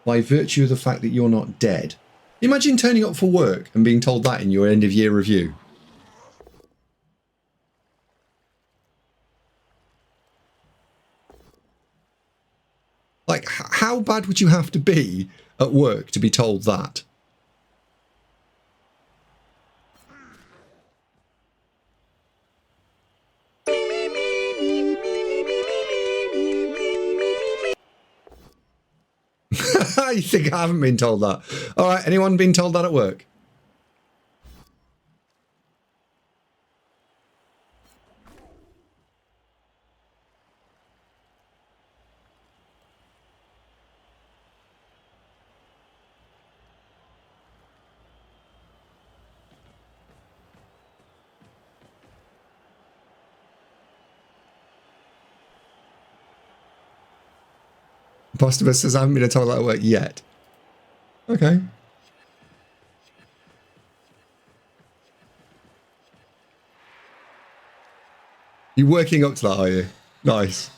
Speaker 1: by virtue of the fact that you're not dead. Imagine turning up for work and being told that in your end of year review. Like, how bad would you have to be at work to be told that? You think I haven't been told that? All right, anyone been told that at work? Postibus says, I haven't been told that work yet. Okay. You working up to that, are you? Nice.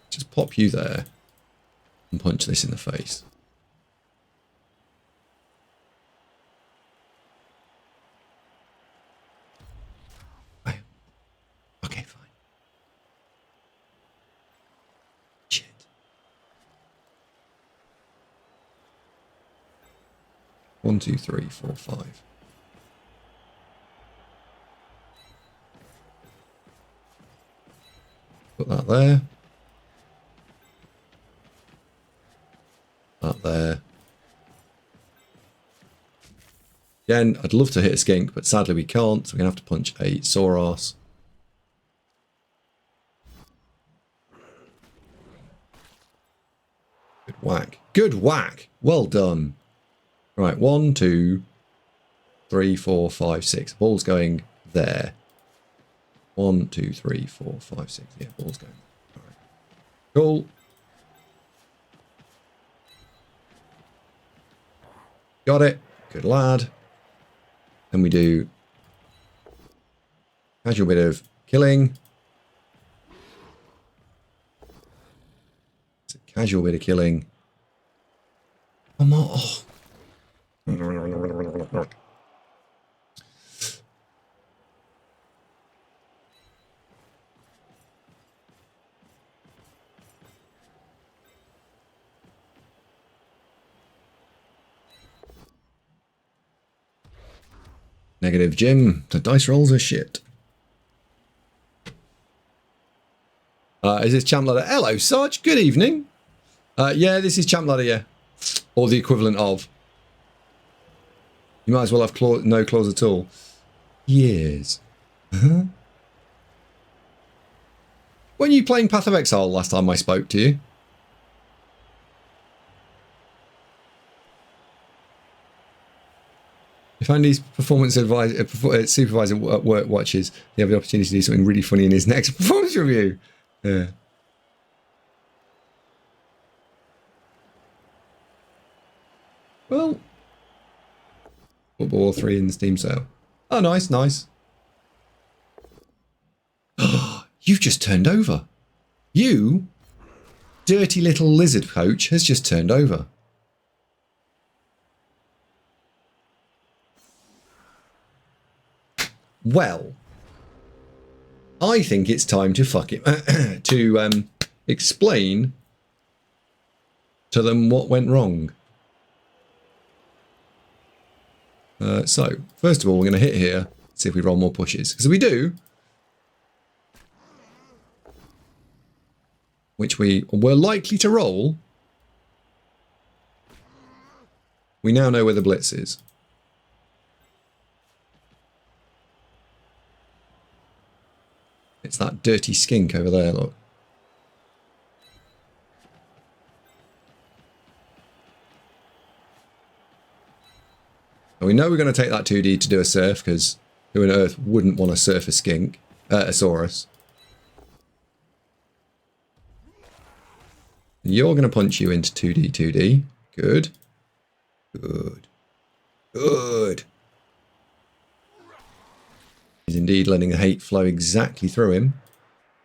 Speaker 1: Just pop you there and punch this in the face. Okay, fine. Shit. One, two, three, four, five. Put that there. That there. Again, I'd love to hit a skink, but sadly we can't, so we're going to have to punch a sore arse. Good whack. Good whack! Well done. Right, 1, 2, 3, 4, 5, 6. Ball's going there. 1, 2, 3, 4, 5, 6. Yeah, ball's going. All right. Cool. Got it. Good lad. Then we do casual bit of killing. It's a casual bit of killing. Come on. Oh. Negative, Jim. The dice rolls are shit. Is this Champ Ladder? Hello, Sarge. Good evening. Yeah, this is Champ Ladder, yeah. Or the equivalent of. You might as well have no claws at all. Years. Weren't you playing Path of Exile last time I spoke to you? If Andy's performance supervisor at work watches, you have the opportunity to do something really funny in his next performance review. Yeah. Well, Football 3 in the Steam sale. Oh, nice, nice. You've just turned over. You, dirty little lizard coach, has just turned over. Well, I think it's time to to explain to them what went wrong. So, first of all, we're going to hit here, see if we roll more pushes. Because if we do, which we were likely to roll, we now know where the blitz is. It's that dirty skink over there, look. And we know we're going to take that 2D to do a surf, because who on earth wouldn't want to surf a skink? A Saurus. You're going to punch you into 2D, 2D. Good. Good. Good. He's indeed letting the hate flow exactly through him.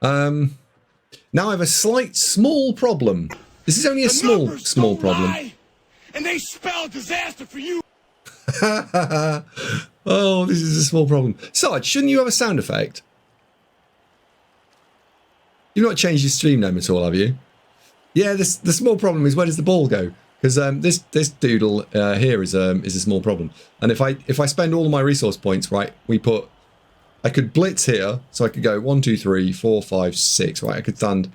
Speaker 1: Now I have a small problem. This is only a small problem.
Speaker 5: And they spell disaster for you.
Speaker 1: Oh, this is a small problem. Sarge, shouldn't you have a sound effect? You've not changed your stream name at all, have you? Yeah, the small problem is, where does the ball go? Because this doodle here is a small problem. And if I spend all of my resource points, right, I could blitz here, so I could go 1, 2, 3, 4, 5, 6. Right, I could stand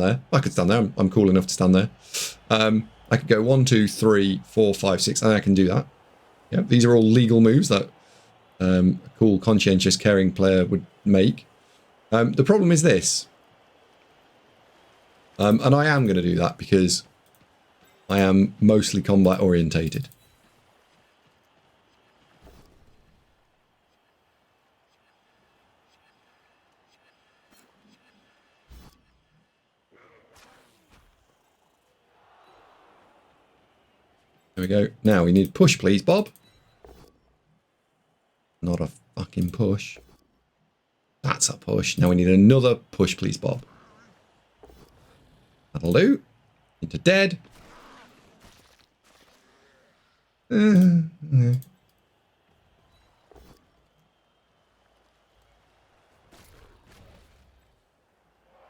Speaker 1: there. I'm cool enough to stand there. I could go 1, 2, 3, 4, 5, 6, and I can do that. Yeah, these are all legal moves that a cool, conscientious, caring player would make. The problem is this. And I am going to do that because I am mostly combat orientated. There we go. Now we need push, please, Bob. Not a fucking push. That's a push. Now we need another push, please, Bob. That'll do. Into dead.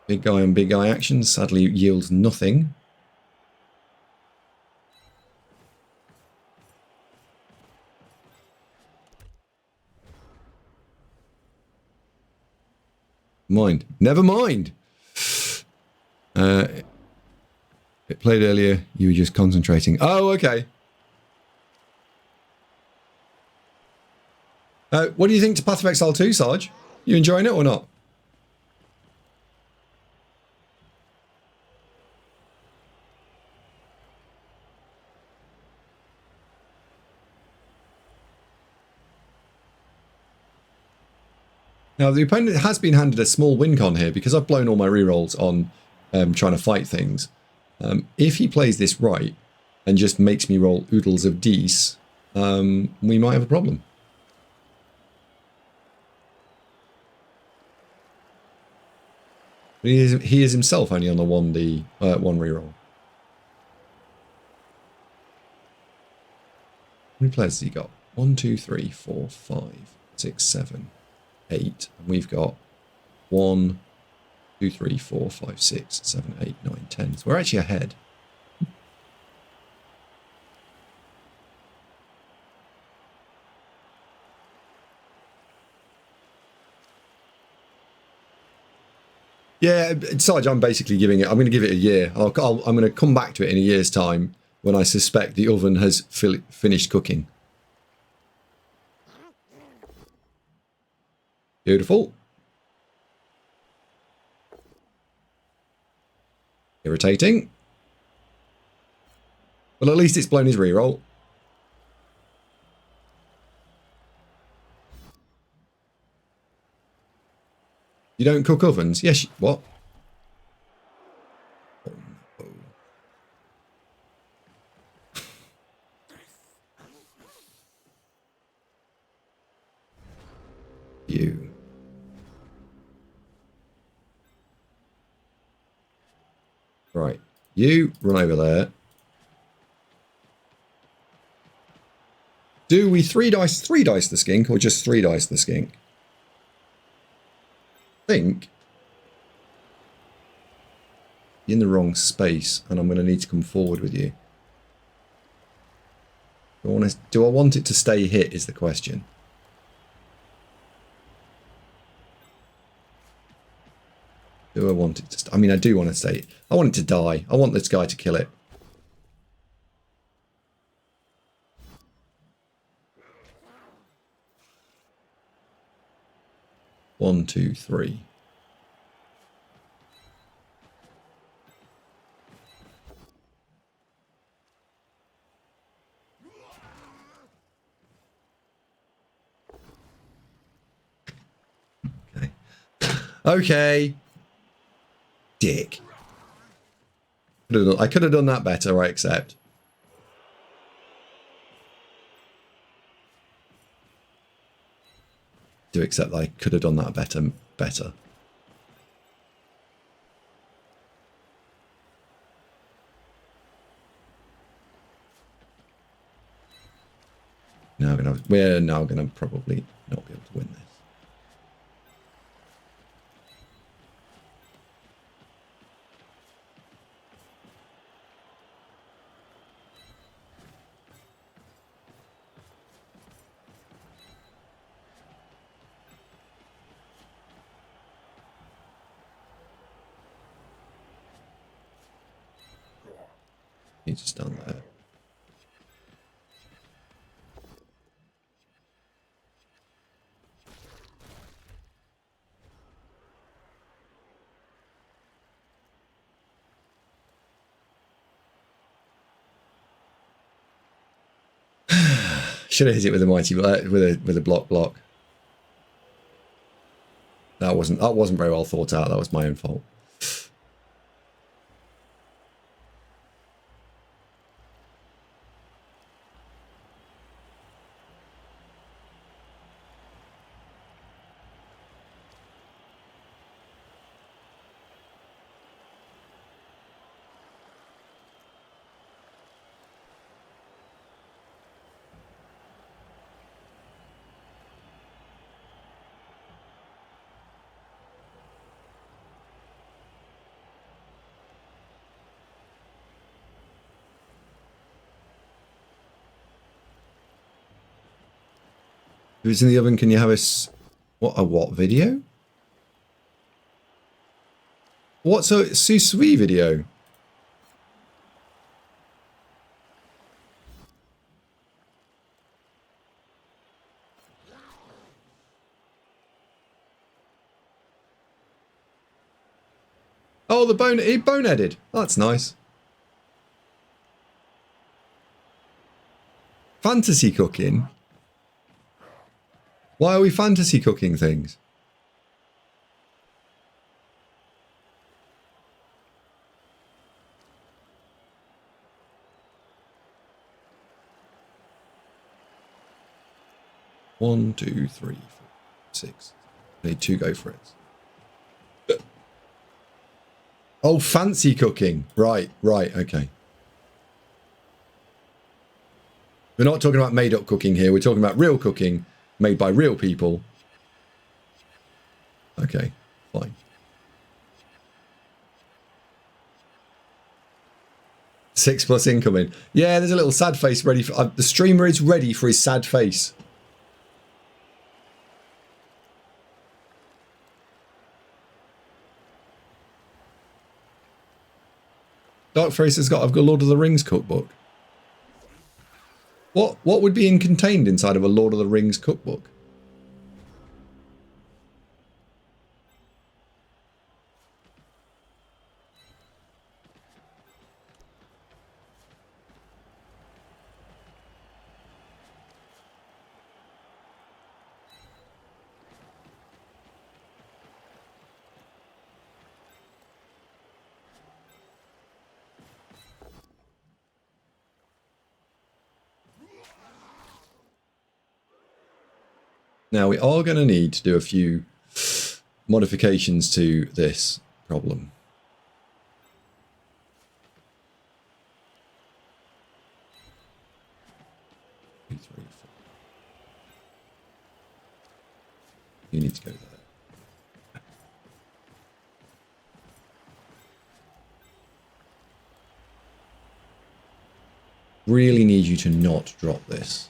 Speaker 1: Big guy on big guy action sadly yields nothing. Never mind. It played earlier. You were just concentrating. Oh, okay. What do you think to Path of Exile 2, Sarge? You enjoying it or not? Now, the opponent has been handed a small win con here because I've blown all my rerolls on trying to fight things. If he plays this right and just makes me roll oodles of D's, we might have a problem. He is himself only on the 1D, one reroll. How many players has he got? 1, 2, 3, 4, 5, 6, 7, 8. And we've got 1, 2, 3, 4, 5, 6, 7, 8, 9, 10. So we're actually ahead. Yeah, Sarge, I'm basically giving it. I'm going to give it a year. I'm going to come back to it in a year's time when I suspect the oven has finished cooking. Beautiful. Irritating. Well, at least it's blown his reroll. You don't cook ovens? Yes. What? Oh, no. You. Right. You run over there. Do we three dice the skink or just 3 dice the skink? I think you're in the wrong space and I'm going to need to come forward with you. Do I want it to stay hit is the question. Do I want it to I mean, I do want to stay. I want it to die. I want this guy to kill it. One, two, three. Okay. Okay. Dick. I could have done that better, I accept. Do accept that I could have done that better. We're now gonna probably not be able to win this. Need to stand there. Should have hit it with a mighty with a block. That wasn't very well thought out. That was my own fault. If it's in the oven, can you have what video? What's a sous vide video? Oh, he boneheaded. Oh, that's nice. Fantasy cooking. Why are we fantasy cooking things? One, two, three, four, six. I need 2 go for it. Oh, fancy cooking. Right, okay. We're not talking about made-up cooking here. We're talking about real cooking. Made by real people. Okay, fine. 6+ incoming. Yeah, there's a little sad face ready for... the streamer is ready for his sad face. Darkface has got... I've got Lord of the Rings cookbook. What would be contained inside of a Lord of the Rings cookbook? Now, we are going to need to do a few modifications to this problem. Two, three, four. You need to go there. Really need you to not drop this.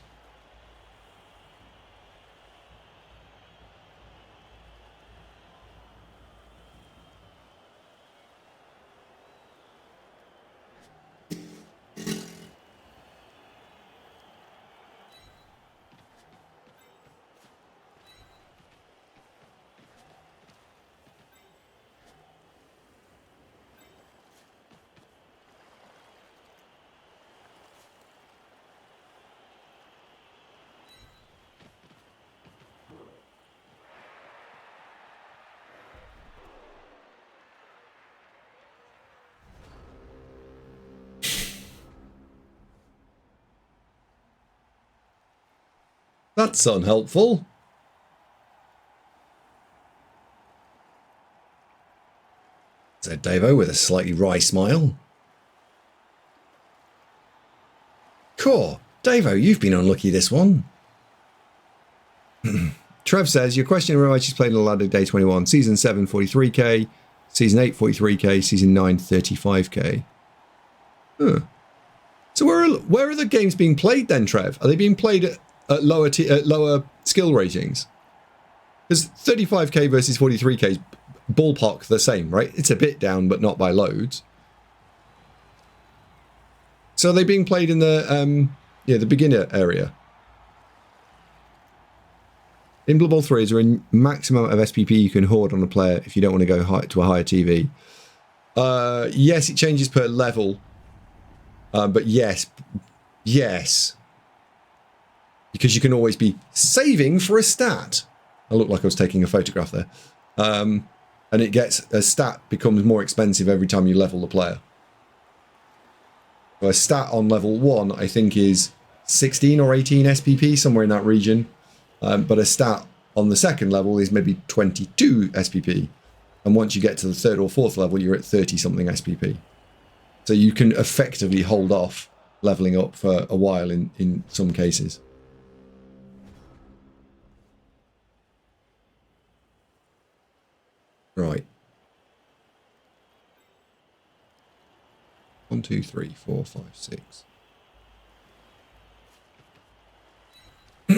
Speaker 1: That's unhelpful. Said Davo with a slightly wry smile. Cool. Davo, you've been unlucky this one. Trev says, your question why she's played in a ladder day 21. Season 7, 43k. Season 8, 43k. Season 9, 35k. Huh. So where are the games being played then, Trev? Are they being played at lower skill ratings? Because 35k versus 43k is ballpark the same, right? It's a bit down, but not by loads. So are they being played in the the beginner area? In Blood Bowl 3, is there a maximum of SPP you can hoard on a player if you don't want to go to a higher TV? Yes, it changes per level. But yes. You because you can always be saving for a stat. I look like I was taking a photograph there. And it gets, a stat becomes more expensive every time you level the player. So a stat on level 1, I think, is 16 or 18 SPP, somewhere in that region. But a stat on the second level is maybe 22 SPP. And once you get to the third or fourth level, you're at 30-something SPP. So you can effectively hold off leveling up for a while in some cases. Right. 1, 2, 3, 4, 5, 6. I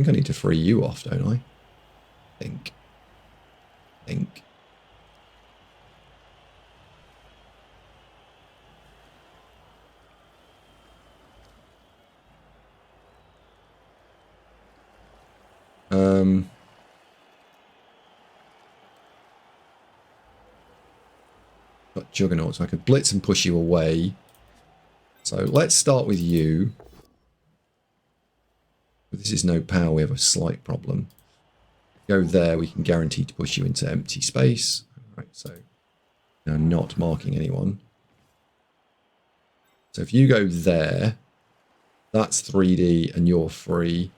Speaker 1: think I need to free you off, don't I? Think. Got Juggernaut, so I could blitz and push you away. So let's start with you. This is no power, we have a slight problem. Go there, we can guarantee to push you into empty space. Right, so now not marking anyone. So if you go there, that's 3D and you're free.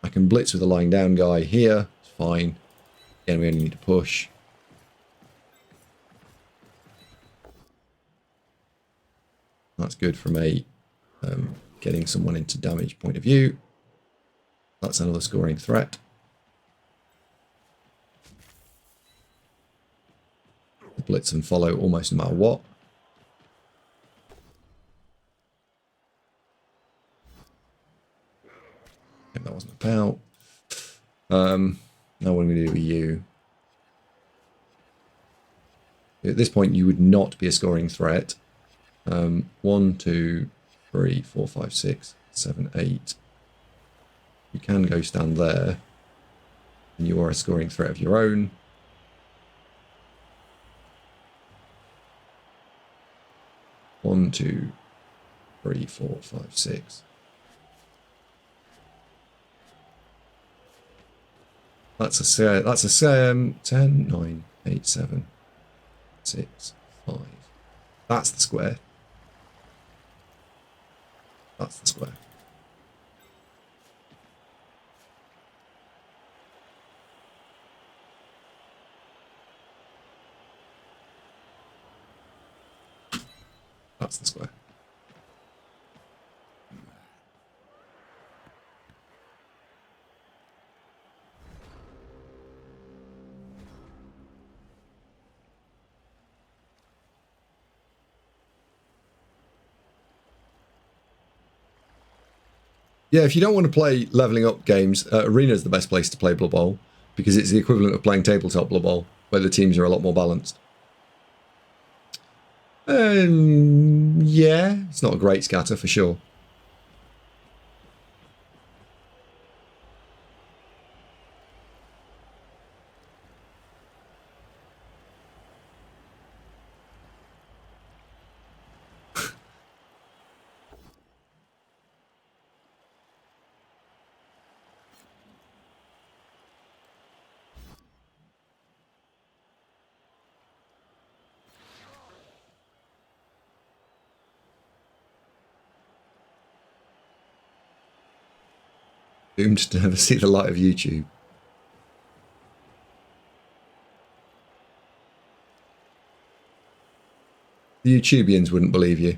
Speaker 1: I can blitz with a lying down guy here, it's fine. Again, we only need to push. That's good from a getting someone into damage point of view. That's another scoring threat. Blitz and follow almost no matter what. Okay, that wasn't a pal. Now what am I going to do with you? At this point, you would not be a scoring threat. 1, 2, 3, 4, 5, 6, 7, 8. You can go stand there. And you are a scoring threat of your own. One, 2, 3, 4, 5, 6. That's a 10, 9, 8, 7, 6, 5. That's the square. That's the square. That's the square. Yeah, if you don't want to play leveling up games, Arena is the best place to play Blood Bowl because it's the equivalent of playing tabletop Blood Bowl, where the teams are a lot more balanced. Yeah, it's not a great scatter for sure. Doomed to never see the light of YouTube. The YouTubians wouldn't believe you.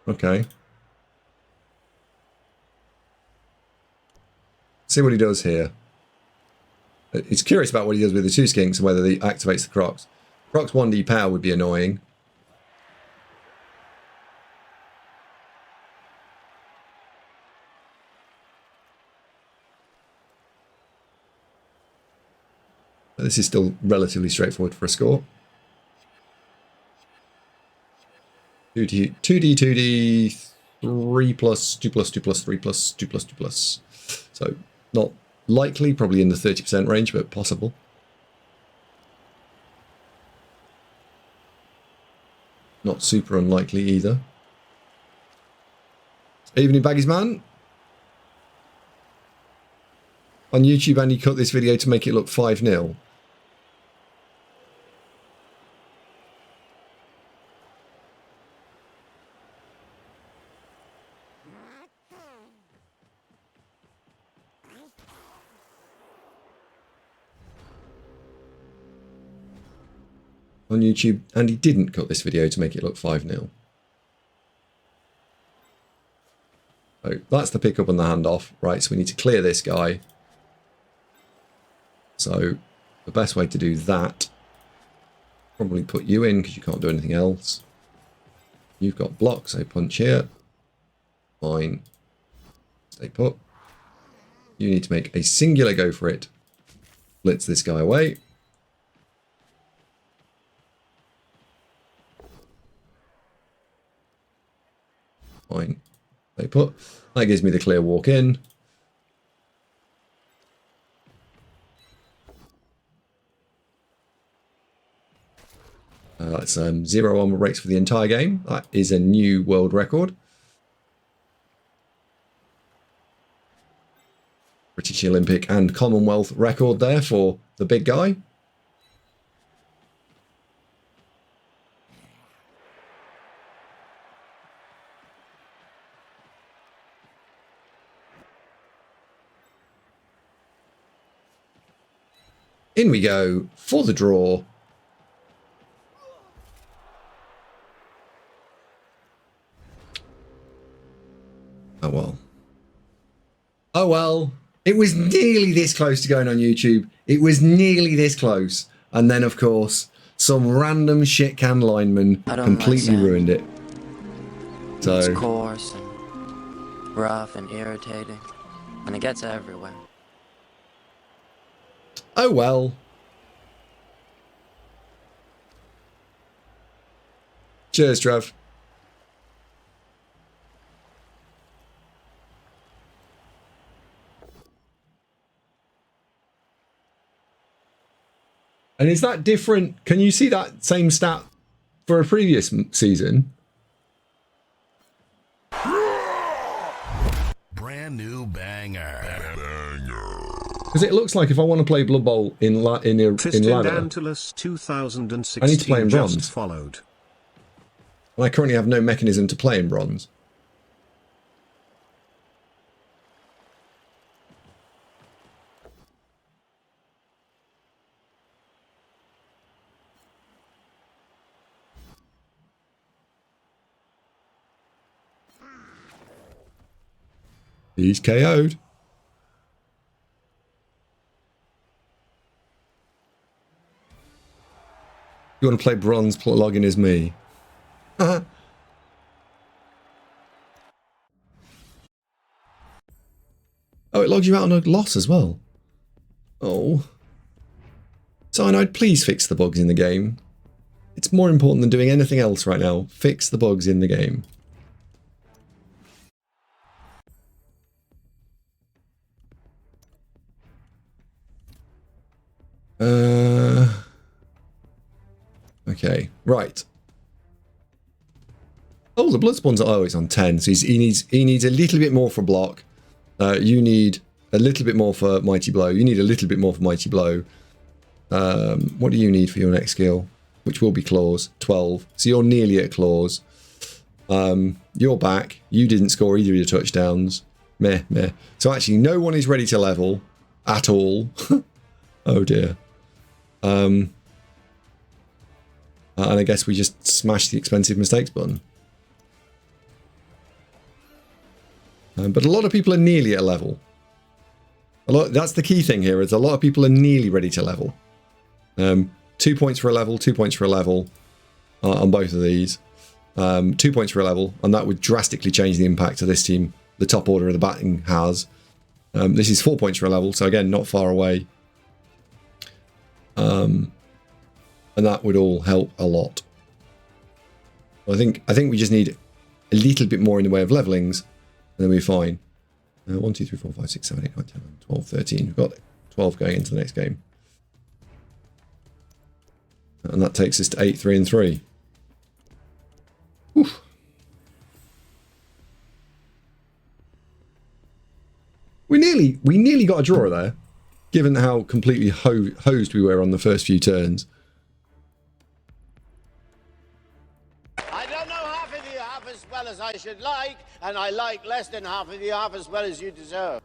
Speaker 1: Okay. See what he does here. It's curious about what he does with the 2 skinks and whether he activates the Crocs. Crocs 1D power would be annoying. But this is still relatively straightforward for a score. 2D, 3 plus, 2 plus, 2 plus, 3 plus, 2 plus, 2 plus. So not likely, probably in the 30% range, but possible. Not super unlikely either. Evening Baggies Man. On YouTube, Andy cut this video to make it look 5-0. On YouTube, Andy didn't cut this video to make it look 5-0. So that's the pickup and the handoff. Right, so we need to clear this guy. So the best way to do that, probably put you in because you can't do anything else. You've got blocks, so punch here. Fine. Stay put. You need to make a singular go for it. Blitz this guy away. Fine. Stay put. That gives me the clear walk in. That's 0 armor breaks for the entire game. That is a new world record. British Olympic and Commonwealth record there for the big guy. In we go for the draw. Oh well. Oh well. It was nearly this close to going on YouTube. It was nearly this close. And then, of course, some random shit-can lineman completely ruined it. So
Speaker 11: it's coarse and rough and irritating. And it gets everywhere.
Speaker 1: Oh well. Cheers, Trev. And is that different? Can you see that same stat for a previous season?
Speaker 12: Brand new banger.
Speaker 1: Because it looks like if I want to play Blood Bowl in ladder, I need to play in bronze.
Speaker 4: Followed.
Speaker 1: And I currently have no mechanism to play in bronze. He's KO'd. You want to play bronze, log in as me. Oh, it logs you out on a loss as well. Oh. Cyanide, please fix the bugs in the game. It's more important than doing anything else right now. Fix the bugs in the game. Okay, right. Oh, the Bloodspawns are always on 10, so he needs a little bit more for block. You need a little bit more for Mighty Blow. You need a little bit more for Mighty Blow. What do you need for your next skill? Which will be Claws, 12. So you're nearly at Claws. You're back. You didn't score either of your touchdowns. Meh, meh. So actually, no one is ready to level at all. Oh dear. And I guess we just smash the expensive mistakes button. But a lot of people are nearly at a level. That's the key thing here, is a lot of people are nearly ready to level. 2 points for a level, 2 points for a level on both of these. 2 points for a level, and that would drastically change the impact of this team. The top order of the batting has. This is 4 points for a level, so again, not far away. And that would all help a lot. I think we just need a little bit more in the way of levelings, and then we're fine. 1, 2, 3, 4, 5, 6, 7, 8, 9, 10, 11, 12, 13. We've got 12 going into the next game. And that takes us to 8, 3, and 3. Oof. We nearly got a draw there, given how completely hosed we were on the first few turns.
Speaker 13: I don't know half of you half as well as I should like, and I like less than half of you half as well as you deserve.